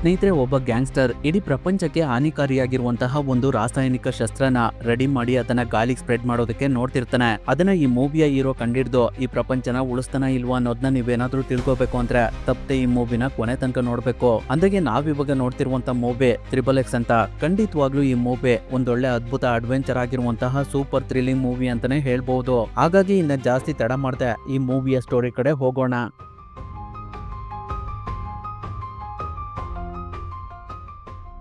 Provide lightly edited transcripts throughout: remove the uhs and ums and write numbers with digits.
ಸ್ನೇಹಿತರೆ, ಒಬ್ಬ ಗ್ಯಾಂಗ್ಸ್ಟರ್ ಇಡೀ ಪ್ರಪಂಚಕ್ಕೆ ಹಾನಿಕಾರಿಯಾಗಿರುವಂತಹ ಒಂದು ರಾಸಾಯನಿಕ ಶಸ್ತ್ರನ ರೆಡಿ ಮಾಡಿ ಅದನ್ನ ಗಾಳಿಗೆ ಸ್ಪ್ರೆಡ್ ಮಾಡೋದಕ್ಕೆ ನೋಡ್ತಿರ್ತಾನೆ. ಅದನ್ನ ಈ ಮೂವಿಯ ಹೀರೋ ಕಂಡಿಡ್ದು ಈ ಪ್ರಪಂಚನ ಉಳಿಸ್ತಾನ ಇಲ್ವಾ ಅನ್ನೋದನ್ನ ನೀವೇನಾದ್ರೂ ತಿಳ್ಕೊಬೇಕು ಅಂದ್ರೆ ತಪ್ಪದೆ ಈ ಮೂವಿನ ಕೊನೆ ತನಕ ನೋಡ್ಬೇಕು. ಅಂದಾಗೆ ನಾವಿವಾಗ ನೋಡ್ತಿರುವಂತ ಮೂವಿ XXX ಅಂತ. ಖಂಡಿತವಾಗ್ಲೂ ಈ ಮೂವಿ ಒಂದೊಳ್ಳೆ ಅದ್ಭುತ ಅಡ್ವೆಂಚರ್ ಆಗಿರುವಂತಹ ಸೂಪರ್ ಥ್ರಿಲ್ಲಿಂಗ್ ಮೂವಿ ಅಂತಾನೆ ಹೇಳ್ಬಹುದು. ಹಾಗಾಗಿ ಇನ್ನ ಜಾಸ್ತಿ ತಡ ಮಾಡದೆ ಈ ಮೂವಿಯ ಸ್ಟೋರಿ ಕಡೆ ಹೋಗೋಣ.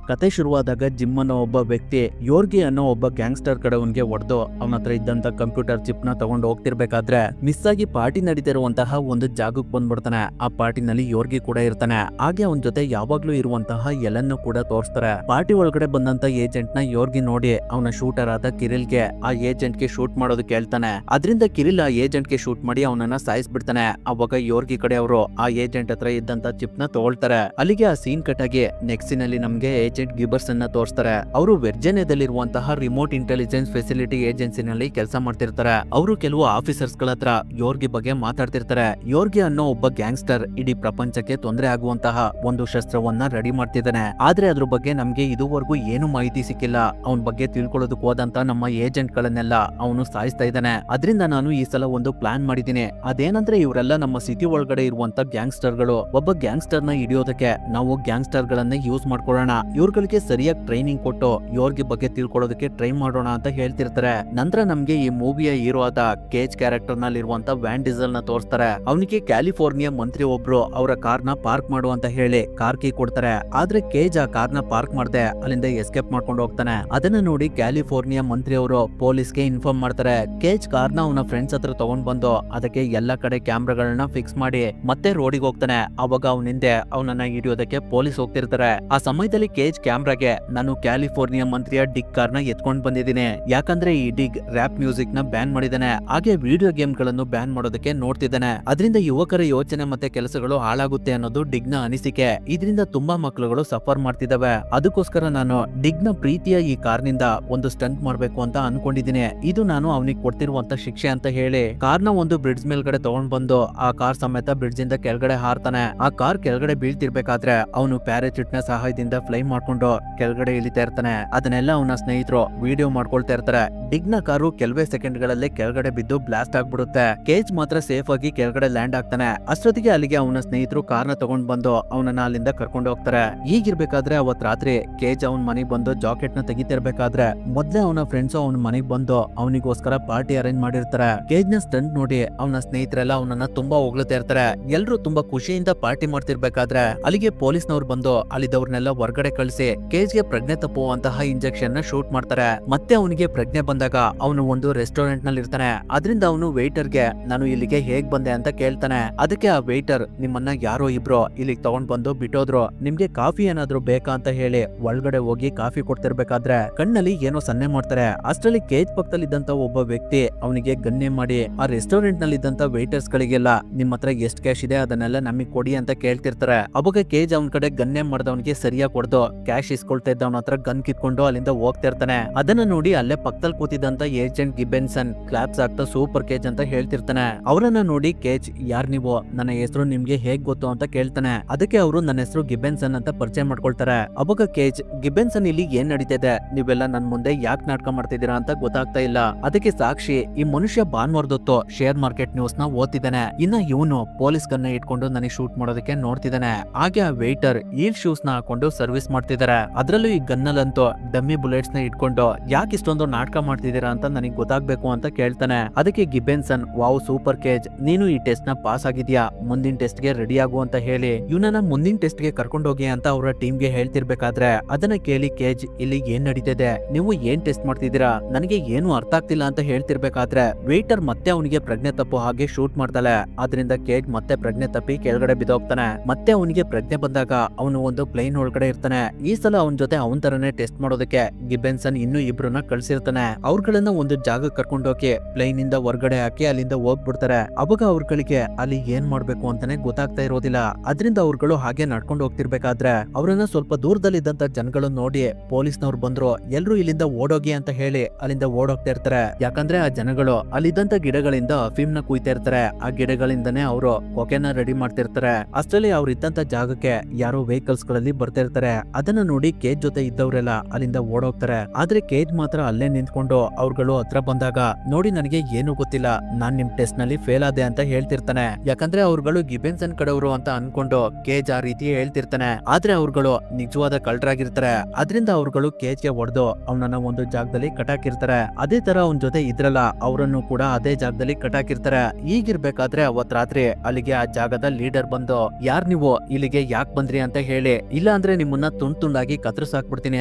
ಕತೆ ಶುರುವಾದಾಗ ಜಿಮ್ ಅನ್ನೋ ಒಬ್ಬ ವ್ಯಕ್ತಿ ಯೋರ್ಗಿ ಅನ್ನೋ ಒಬ್ಬ ಗ್ಯಾಂಗ್ಸ್ಟರ್ ಕಡೆ ಅವನಿಗೆ ಹೊಡೆದು ಅವನ ಹತ್ರ ಇದ್ದಂತ ಕಂಪ್ಯೂಟರ್ ಚಿಪ್ ನ ತಗೊಂಡು ಹೋಗ್ತಿರ್ಬೇಕಾದ್ರೆ ಮಿಸ್ ಆಗಿ ಪಾರ್ಟಿ ನಡೀತಿರುವಂತಹ ಒಂದು ಜಾಗಕ್ಕೆ ಬಂದ್ಬಿಡ್ತಾನೆ. ಆ ಪಾರ್ಟಿನಲ್ಲಿ ಯೋರ್ಗಿ ಕೂಡ ಇರ್ತಾನೆ. ಹಾಗೆ ಅವನ ಜೊತೆ ಯಾವಾಗ್ಲೂ ಇರುವಂತಹ ಎಲ್ಲನ್ನು ಕೂಡ ತೋರಿಸ್ತಾರೆ. ಪಾರ್ಟಿ ಒಳಗಡೆ ಬಂದಂತ ಏಜೆಂಟ್ ನ ಯೋರ್ಗಿ ನೋಡಿ ಅವನ ಶೂಟರ್ ಆದ ಕಿರಿಲ್ಗೆ ಆ ಏಜೆಂಟ್ ಗೆ ಶೂಟ್ ಮಾಡೋದಕ್ಕೆ ಹೇಳ್ತಾನೆ. ಅದರಿಂದ ಕಿರಿಲ್ ಆ ಏಜೆಂಟ್ ಗೆ ಶೂಟ್ ಮಾಡಿ ಅವನನ್ನ ಸಾಯಿಸ್ಬಿಡ್ತಾನೆ. ಅವಾಗ ಯೋರ್ಗಿ ಕಡೆ ಅವರು ಆ ಏಜೆಂಟ್ ಹತ್ರ ಇದ್ದಂತ ಚಿಪ್ ನ ತಗೊಳ್ತಾರೆ. ಅಲ್ಲಿಗೆ ಆ ಸೀನ್ ಕಟ್ ಆಗಿ ನೆಕ್ಸ್ಟ್ ಸೀನ್ ಅಲ್ಲಿ ನಮ್ಗೆ ಏಜೆಂಟ್ ಗಿಬರ್ಸ್ ಅನ್ನ ತೋರಿಸ್ತಾರೆ. ಅವರು ವರ್ಜೀನಿಯಾದಲ್ಲಿರುವಂತಹ ರಿಮೋಟ್ ಇಂಟೆಲಿಜೆನ್ಸ್ ಫೆಸಿಲಿಟಿ ಏಜೆನ್ಸಿನಲ್ಲಿ ಕೆಲಸ ಮಾಡ್ತಿರ್ತಾರೆ. ಅವರು ಕೆಲವು ಆಫೀಸರ್ಸ್ ಗಳ ಹತ್ರ ಯೋರ್ಗಿ ಬಗ್ಗೆ ಮಾತಾಡ್ತಿರ್ತಾರೆ. ಯೋರ್ಗಿ ಅನ್ನೋ ಒಬ್ಬ ಗ್ಯಾಂಗ್ಸ್ಟರ್ ಇಡೀ ಪ್ರಪಂಚಕ್ಕೆ ತೊಂದರೆ ಆಗುವಂತಹ ಒಂದು ಶಸ್ತ್ರವನ್ನ ರೆಡಿ ಮಾಡ್ತಿದ್ದಾನೆ. ಆದ್ರೆ ಅದ್ರ ಬಗ್ಗೆ ನಮ್ಗೆ ಇದುವರೆಗೂ ಏನು ಮಾಹಿತಿ ಸಿಕ್ಕಿಲ್ಲ. ಅವನ ಬಗ್ಗೆ ತಿಳ್ಕೊಳ್ಳೋದಕ್ಕೆ ಹೋದಂತ ನಮ್ಮ ಏಜೆಂಟ್ ಗಳನ್ನೆಲ್ಲ ಅವನು ಸಾಯಿಸ್ತಾ ಇದ್ದಾನೆ. ಅದರಿಂದ ನಾನು ಈ ಸಲ ಒಂದು ಪ್ಲಾನ್ ಮಾಡಿದ್ದೀನಿ. ಅದೇನಂದ್ರೆ ಇವರೆಲ್ಲ ನಮ್ಮ ಸಿಟಿ ಒಳಗಡೆ ಇರುವಂತ ಗ್ಯಾಂಗ್ಸ್ಟರ್ ಗಳು. ಒಬ್ಬ ಗ್ಯಾಂಗ್ಸ್ಟರ್ ನ ಹಿಡಿಯೋದಕ್ಕೆ ನಾವು ಗ್ಯಾಂಗ್ಸ್ಟರ್ ಗಳನ್ನೇ ಯೂಸ್ ಮಾಡ್ಕೊಳ್ಳೋಣ. ಇವ್ರುಗಳಿಗೆ ಸರಿಯಾಗಿ ಟ್ರೈನಿಂಗ್ ಕೊಟ್ಟು ಯೋರ್ಗಿ ಬಗ್ಗೆ ತಿಳ್ಕೊಳ್ಳೋದಕ್ಕೆ ಟ್ರೈ ಮಾಡೋಣ ಅಂತ ಹೇಳ್ತಿರ್ತಾರೆ. ನಂತರ ನಮ್ಗೆ ಈ ಮೂವಿಯ ಹೀರೋ ಆದ ಕೇಜ್ ಕ್ಯಾರೆಕ್ಟರ್ ನಲ್ಲಿ ಇರುವಂತ ವ್ಯಾನ್ ಡೀಸೆಲ್ ನ ತೋರಿಸ್ತಾರೆ. ಅವನಿಗೆ ಕ್ಯಾಲಿಫೋರ್ನಿಯಾ ಮಂತ್ರಿ ಒಬ್ರು ಅವರ ಕಾರ್ ನ ಪಾರ್ಕ್ ಮಾಡು ಅಂತ ಹೇಳಿ ಕಾರ್ ಕೀ ಕೊಡ್ತಾರೆ. ಆದ್ರೆ ಕೇಜ್ ಆ ಕಾರ್ ನ ಪಾರ್ಕ್ ಮಾಡದೆ ಅಲ್ಲಿಂದ ಎಸ್ಕೇಪ್ ಮಾಡ್ಕೊಂಡು ಹೋಗ್ತಾನೆ. ಅದನ್ನ ನೋಡಿ ಕ್ಯಾಲಿಫೋರ್ನಿಯಾ ಮಂತ್ರಿ ಅವರು ಪೊಲೀಸ್ಗೆ ಇನ್ಫಾರ್ಮ್ ಮಾಡ್ತಾರೆ. ಕೇಜ್ ಕಾರ್ ನ ಅವನ ಫ್ರೆಂಡ್ಸ್ ಹತ್ರ ತಗೊಂಡ್ ಬಂದು ಅದಕ್ಕೆ ಎಲ್ಲಾ ಕಡೆ ಕ್ಯಾಮ್ರಾಗಳನ್ನ ಫಿಕ್ಸ್ ಮಾಡಿ ಮತ್ತೆ ರೋಡಿಗೆ ಹೋಗ್ತಾನೆ. ಅವಾಗ ಅವನ ಹಿಂದೆ ಅವನನ್ನ ಹಿಡಿಯೋದಕ್ಕೆ ಪೊಲೀಸ್ ಹೋಗ್ತಿರ್ತಾರೆ. ಆ ಸಮಯದಲ್ಲಿ ಕೇಜ್ ಕ್ಯಾಮ್ರಾಗೆ ನಾನು ಕ್ಯಾಲಿಫೋರ್ನಿಯಾ ಮಂತ್ರಿಯ ಡಿಗ್ ಕಾರ್ನ ಎತ್ಕೊಂಡ್ ಬಂದಿದ್ದೀನಿ. ಯಾಕಂದ್ರೆ ಈ ಡಿಗ್ ರ್ಯಾಪ್ ಮ್ಯೂಸಿಕ್ ನ ಬ್ಯಾನ್ ಮಾಡಿದಾನೆ. ಹಾಗೆ ವಿಡಿಯೋ ಗೇಮ್ ಗಳನ್ನು ಬ್ಯಾನ್ ಮಾಡೋದಕ್ಕೆ ನೋಡ್ತಿದ್ದಾನೆ. ಅದರಿಂದ ಯುವಕರ ಯೋಚನೆ ಮತ್ತೆ ಕೆಲಸಗಳು ಹಾಳಾಗುತ್ತೆ ಅನ್ನೋದು ಡಿಗ್ ನ ಅನಿಸಿಕೆ. ಇದರಿಂದ ತುಂಬಾ ಮಕ್ಕಳುಗಳು ಸಫರ್ ಮಾಡ್ತಿದ್ದಾವೆ. ಅದಕ್ಕೋಸ್ಕರ ನಾನು ಡಿಗ್ ನ ಪ್ರೀತಿಯ ಈ ಕಾರ್ನಿಂದ ಒಂದು ಸ್ಟಂಟ್ ಮಾಡ್ಬೇಕು ಅಂತ ಅನ್ಕೊಂಡಿದ್ದೀನಿ. ಇದು ನಾನು ಅವನಿಗೆ ಕೊಡ್ತಿರುವಂತ ಶಿಕ್ಷೆ ಅಂತ ಹೇಳಿ ಕಾರ್ನ ಒಂದು ಬ್ರಿಡ್ಜ್ ಮೇಲ್ಗಡೆ ತಗೊಂಡ್ ಬಂದು ಆ ಕಾರ್ ಸಮೇತ ಬ್ರಿಡ್ಜ್ ಇಂದ ಕೆಳಗಡೆ ಹಾರ್ತಾನೆ. ಆ ಕಾರ್ ಕೆಳಗಡೆ ಬೀಳ್ತಿರ್ಬೇಕಾದ್ರೆ ಅವನು ಪ್ಯಾರಾಚೂಟ್ ನ ಸಹಾಯದಿಂದ ಫ್ಲೈ ಮಾಡ್ಕೊಂಡು ಕೆಳಗಡೆ ಇಳಿತಾ ಇರ್ತಾನೆ. ಅದನ್ನೆಲ್ಲ ಅವನ ಸ್ನೇಹಿತರು ವಿಡಿಯೋ ಮಾಡ್ಕೊಳ್ತಾ ಇರ್ತಾರೆ. ಡಿಗ್ ನ ಕಾರು ಕೆಲವೇ ಸೆಕೆಂಡ್ ಗಳಲ್ಲೇ ಕೆಳಗಡೆ ಬಿದ್ದು ಬ್ಲಾಸ್ಟ್ ಆಗ್ಬಿಡುತ್ತೆ. ಕೇಜ್ ಮಾತ್ರ ಸೇಫ್ ಆಗಿ ಕೆಳಗಡೆ ಲ್ಯಾಂಡ್ ಆಗ್ತಾನೆ. ಅಷ್ಟೊತ್ತಿಗೆ ಅಲ್ಲಿಗೆ ಅವನ ಸ್ನೇಹಿತರು ಕಾರ್ನ ತಗೊಂಡ್ ಬಂದು ಅವನನ್ನ ಅಲ್ಲಿಂದ ಕರ್ಕೊಂಡು ಹೋಗ್ತಾರೆ. ಹೀಗಿರ್ಬೇಕಾದ್ರೆ ಅವತ್ ರಾತ್ರಿ ಕೇಜ್ ಅವನ ಮನೆಗ್ ಬಂದು ಜಾಕೆಟ್ ನ ತೆಗಿತಿರ್ಬೇಕಾದ್ರೆ ಮೊದ್ಲೇ ಅವನ ಫ್ರೆಂಡ್ಸ್ ಅವನ ಮನೆಗ್ ಬಂದು ಅವನಿಗೋಸ್ಕರ ಪಾರ್ಟಿ ಅರೇಂಜ್ ಮಾಡಿರ್ತಾರೆ. ಕೇಜ್ ನ ಸ್ಟಂಟ್ ನೋಡಿ ಅವನ ಸ್ನೇಹಿತರೆಲ್ಲ ಅವನನ್ನ ತುಂಬಾ ಹೊಗಳ್ತಾ ಇರ್ತಾರೆ. ಎಲ್ರು ತುಂಬಾ ಖುಷಿಯಿಂದ ಪಾರ್ಟಿ ಮಾಡ್ತಿರ್ಬೇಕಾದ್ರೆ ಅಲ್ಲಿಗೆ ಪೊಲೀಸ್ನವ್ರು ಬಂದು ಅಲ್ಲಿದ್ದವ್ರನ್ನೆಲ್ಲ ಹೊರಗಡೆ ಕಳಿಸಿ ಕೇಜ್ಗೆ ಪ್ರಜ್ಞೆ ತಪ್ಪುವಂತಹ ಇಂಜೆಕ್ಷನ್ ನ ಶೂಟ್ ಮಾಡ್ತಾರೆ. ಮತ್ತೆ ಅವನಿಗೆ ಪ್ರಜ್ಞೆ ಬಂದಾಗ ಅವನು ಒಂದು ರೆಸ್ಟೋರೆಂಟ್ ನಲ್ಲಿ ಇರ್ತಾನೆ. ಅದರಿಂದ ಅವನು ವೇಟರ್ಗೆ ನಾನು ಇಲ್ಲಿಗೆ ಹೇಗ್ ಬಂದೆ ಅಂತ ಕೇಳ್ತಾನೆ. ಅದಕ್ಕೆ ಆ ವೇಟರ್ ನಿಮ್ಮನ್ನ ಯಾರೋ ಇಬ್ರು ಇಲ್ಲಿಗೆ ತಗೊಂಡ್ ಬಂದು ಬಿಟ್ಟೋದ್ರು, ನಿಮ್ಗೆ ಕಾಫಿ ಏನಾದ್ರು ಬೇಕಾ ಅಂತ ಹೇಳಿ ಒಳಗಡೆ ಹೋಗಿ ಕಾಫಿ ಕೊಡ್ತಿರ್ಬೇಕಾದ್ರೆ ಕಣ್ಣಲ್ಲಿ ಏನೋ ಸನ್ನೆ ಮಾಡ್ತಾರೆ. ಅಷ್ಟರಲ್ಲಿ ಕೇಜ್ ಪಕ್ಕದಲ್ಲಿ ಇದ್ದಂತ ಒಬ್ಬ ವ್ಯಕ್ತಿ ಅವನಿಗೆ ಗನ್ನೆ ಮಾಡಿ ಆ ರೆಸ್ಟೋರೆಂಟ್ ನಲ್ಲಿ ಇದ್ದಂತ ವೇಟರ್ಸ್ ಗಳಿಗೆಲ್ಲ ನಿಮ್ಮ ಹತ್ರ ಎಷ್ಟು ಕ್ಯಾಶ್ ಇದೆ ಅದನ್ನೆಲ್ಲ ನಮಗ್ ಕೊಡಿ ಅಂತ ಕೇಳ್ತಿರ್ತಾರೆ. ಅವಾಗ ಕೇಜ್ ಅವನ ಕಡೆ ಗನ್ನೆ ಮಾಡ್ದವನಿಗೆ ಸರಿಯಾಗಿ ಕೊಡ್ದು ಕ್ಯಾಶ್ ಇಸ್ಕೊಳ್ತಾ ಇದ್ದವನ ಹತ್ರ ಗನ್ ಕಿತ್ಕೊಂಡು ಅಲ್ಲಿಂದ ಹೋಗ್ತಾ ಇರ್ತಾನೆ. ಅದನ್ನ ನೋಡಿ ಅಲ್ಲೇ ಪಕ್ಕದಲ್ಲಿ ಕೂತಿದ್ದಂತ ಏಜೆಂಟ್ ಗಿಬೆನ್ಸನ್ ಕ್ಲಾಪ್ಸ್ ಆಗ್ತಾ ಸೂಪರ್ ಕೇಜ್ ಅಂತ ಹೇಳ್ತಿರ್ತಾನೆ. ಅವರನ್ನ ನೋಡಿ ಕೇಜ್ ಯಾರ್ ನೀವು, ನನ್ನ ಹೆಸರು ನಿಮ್ಗೆ ಹೇಗ್ ಗೊತ್ತು ಅಂತ ಕೇಳ್ತಾನೆ. ಅದಕ್ಕೆ ಅವರು ನನ್ನ ಹೆಸರು ಗಿಬೆನ್ಸನ್ ಅಂತ ಪರಿಚಯ ಮಾಡ್ಕೊಳ್ತಾರೆ. ಅವಾಗ ಕೇಜ್ ಗಿಬೆನ್ಸನ್ ಇಲ್ಲಿ ಏನ್ ನಡೀತಿದೆ, ನೀವೆಲ್ಲ ನನ್ ಮುಂದೆ ಯಾಕೆ ನಾಟಕ ಮಾಡ್ತಿದ್ದೀರಾ ಅಂತ ಗೊತ್ತಾಗ್ತಾ ಇಲ್ಲ. ಅದಕ್ಕೆ ಸಾಕ್ಷಿ ಈ ಮನುಷ್ಯ ಭಾನುವಾರದೊತ್ತು ಶೇರ್ ಮಾರ್ಕೆಟ್ ನ್ಯೂಸ್ ನ ಓದ್ತಿದ್ದಾನೆ. ಇನ್ನ ಇವನು ಪೊಲೀಸ್ ಗನ್ನ ಇಟ್ಕೊಂಡು ನನಗೆ ಶೂಟ್ ಮಾಡೋದಕ್ಕೆ ನೋಡ್ತಿದ್ದಾನೆ. ಹಾಗೆ ಆ ವೇಟರ್ ಈಲ್ ಶೂಸ್ ನ ಹಾಕೊಂಡು ಸರ್ವಿಸ್ ಮಾಡ್ತಿದ್ದಾರೆ. ಅದ್ರಲ್ಲೂ ಈ ಗನ್ನಲ್ಲಂತೂ ಡಮ್ಮಿ ಬುಲೆಟ್ಸ್ ನ ಇಟ್ಕೊಂಡು ಯಾಕೆ ಇಷ್ಟೊಂದು ನಾಟಕ ಮಾಡ್ತಿದ್ದೀರಾ ಅಂತ ನನಗೆ ಗೊತ್ತಾಗ್ಬೇಕು ಅಂತ ಕೇಳ್ತಾನೆ. ಅದಕ್ಕೆ ಗಿಬೆನ್ಸನ್ ವಾವ್ ಸೂಪರ್ ಕೇಜ್, ನೀನು ಈ ಟೆಸ್ಟ್ ನ ಪಾಸ್ ಆಗಿದ್ಯಾ, ಮುಂದಿನ ಟೆಸ್ಟ್ ಗೆ ರೆಡಿ ಆಗು ಅಂತ ಹೇಳಿ ಇವನನ್ನ ಮುಂದಿನ ಟೆಸ್ಟ್ ಗೆ ಕರ್ಕೊಂಡೋಗಿ ಅಂತ ಅವರ ಟೀಮ್ ಗೆ ಹೇಳ್ತಿರ್ಬೇಕಾದ್ರೆ ಅದನ್ನ ಕೇಳಿ ಕೇಜ್ ಇಲ್ಲಿ ಏನ್ ನಡೀತಿದೆ, ನೀವು ಏನ್ ಟೆಸ್ಟ್ ಮಾಡ್ತಿದ್ದೀರಾ, ನನಗೆ ಏನು ಅರ್ಥ ಆಗ್ತಿಲ್ಲ ಅಂತ ಹೇಳ್ತಿರ್ಬೇಕಾದ್ರೆ ವೇಟರ್ ಮತ್ತೆ ಅವನಿಗೆ ಪ್ರಜ್ಞೆ ತಪ್ಪು ಹಾಗೆ ಶೂಟ್ ಮಾಡ್ತಾಳೆ. ಅದರಿಂದ ಕೇಜ್ ಮತ್ತೆ ಪ್ರಜ್ಞೆ ತಪ್ಪಿ ಕೆಳಗಡೆ ಬಿದ್ದೋಗ್ತಾನೆ. ಮತ್ತೆ ಅವನಿಗೆ ಪ್ರಜ್ಞೆ ಬಂದಾಗ ಅವನು ಒಂದು ಪ್ಲೇನ್ ಒಳಗಡೆ ಇರ್ತಾನೆ. ಈ ಸಲ ಅವನ ಜೊತೆ ಅವನ್ ತರನೇ ಟೆಸ್ಟ್ ಮಾಡೋದಕ್ಕೆ ಗಿಬೆನ್ಸನ್ ಇನ್ನೂ ಇಬ್ರನ್ನ ಕಳ್ಸಿರ್ತಾನೆ. ಅವ್ರಗಳನ್ನ ಒಂದು ಜಾಗ ಕರ್ಕೊಂಡೋಗಿ ಪ್ಲೇನ್ ಇಂದ ಹೊರಗಡೆ ಹಾಕಿ ಅಲ್ಲಿಂದ ಹೋಗ್ಬಿಡ್ತಾರೆ. ಅವಾಗ ಅವ್ರಗಳಿಗೆ ಅಲ್ಲಿ ಏನ್ ಮಾಡ್ಬೇಕು ಅಂತಾನೆ ಗೊತ್ತಾಗ್ತಾ ಇರೋದಿಲ್ಲ. ಅದ್ರಿಂದ ಅವ್ರುಗಳು ಹಾಗೆ ನಡ್ಕೊಂಡು ಹೋಗ್ತಿರ್ಬೇಕಾದ್ರೆ ಅವ್ರನ್ನ ಸ್ವಲ್ಪ ದೂರದಲ್ಲಿದ್ದಂತ ಜನಗಳು ನೋಡಿ ಪೊಲೀಸ್ನವ್ರು ಬಂದ್ರು, ಎಲ್ರು ಇಲ್ಲಿಂದ ಓಡೋಗಿ ಅಂತ ಹೇಳಿ ಅಲ್ಲಿಂದ ಓಡೋಗ್ತಾ ಇರ್ತಾರೆ. ಯಾಕಂದ್ರೆ ಆ ಜನಗಳು ಅಲ್ಲಿದ್ದಂತ ಗಿಡಗಳಿಂದ ಅಫೀಮ್ನ ಕುಯ್ತಾ ಇರ್ತಾರೆ. ಆ ಗಿಡಗಳಿಂದಾನೇ ಅವರು ಕೊಕೆನ ರೆಡಿ ಮಾಡ್ತಿರ್ತಾರೆ. ಅಷ್ಟರಲ್ಲಿ ಅವ್ರು ಇದ್ದಂತ ಜಾಗಕ್ಕೆ ಯಾರೋ ವೆಹಿಕಲ್ಸ್ ಗಳಲ್ಲಿ ಬರ್ತಾ ಇರ್ತಾರೆ. ಅದನ್ನ ನೋಡಿ ಕೇಜ್ ಜೊತೆ ಇದ್ದವರೆಲ್ಲ ಅಲ್ಲಿಂದ ಓಡೋಗ್ತಾರೆ. ಆದ್ರೆ ಕೇಜ್ ಮಾತ್ರ ಅಲ್ಲೇ ನಿಂತ್ಕೊಂಡು ಅವ್ರುಗಳು ಹತ್ರ ಬಂದಾಗ ನೋಡಿ ನನಗೆ ಏನು ಗೊತ್ತಿಲ್ಲ, ನಾನ್ ನಿಮ್ ಟೆಸ್ಟ್ ನಲ್ಲಿ ಫೇಲ್ ಆದೆ ಅಂತ ಹೇಳ್ತಿರ್ತಾನೆ. ಯಾಕಂದ್ರೆ ಅವ್ರುಗಳು ಗಿಬೆನ್ಸನ್ ಕಡೆಯವರು ಅಂತ ಅನ್ಕೊಂಡು ಕೇಜ್ ಆ ರೀತಿ ಹೇಳ್ತಿರ್ತಾನೆ. ಆದ್ರೆ ಅವ್ರುಗಳು ನಿಜವಾದ ಕಳ್ಳರಾಗಿರ್ತಾರೆ. ಅದರಿಂದ ಅವ್ರುಗಳು ಕೇಜ್ಗೆ ಹೊಡೆದು ಅವನನ್ನ ಒಂದು ಜಾಗದಲ್ಲಿ ಕಟಾಕಿರ್ತಾರೆ. ಅದೇ ತರ ಅವನ ಜೊತೆ ಇದ್ರಲ್ಲ ಅವರನ್ನು ಕೂಡ ಅದೇ ಜಾಗದಲ್ಲಿ ಕಟಾಕಿರ್ತಾರೆ. ಈಗಿರ್ಬೇಕಾದ್ರೆ ಅವತ್ ರಾತ್ರಿ ಅಲ್ಲಿಗೆ ಆ ಜಾಗದ ಲೀಡರ್ ಬಂದು ಯಾರ್ ನೀವು ಇಲ್ಲಿಗೆ ಯಾಕೆ ಬಂದ್ರಿ ಅಂತ ಹೇಳಿ, ಇಲ್ಲ ಅಂದ್ರೆ ನಿಮ್ಮನ್ನ ತುಂಡ್ ತುಂಡಾಗಿ ಕತ್ತರಿಸಾಕ್ಬಿಡ್ತೀನಿ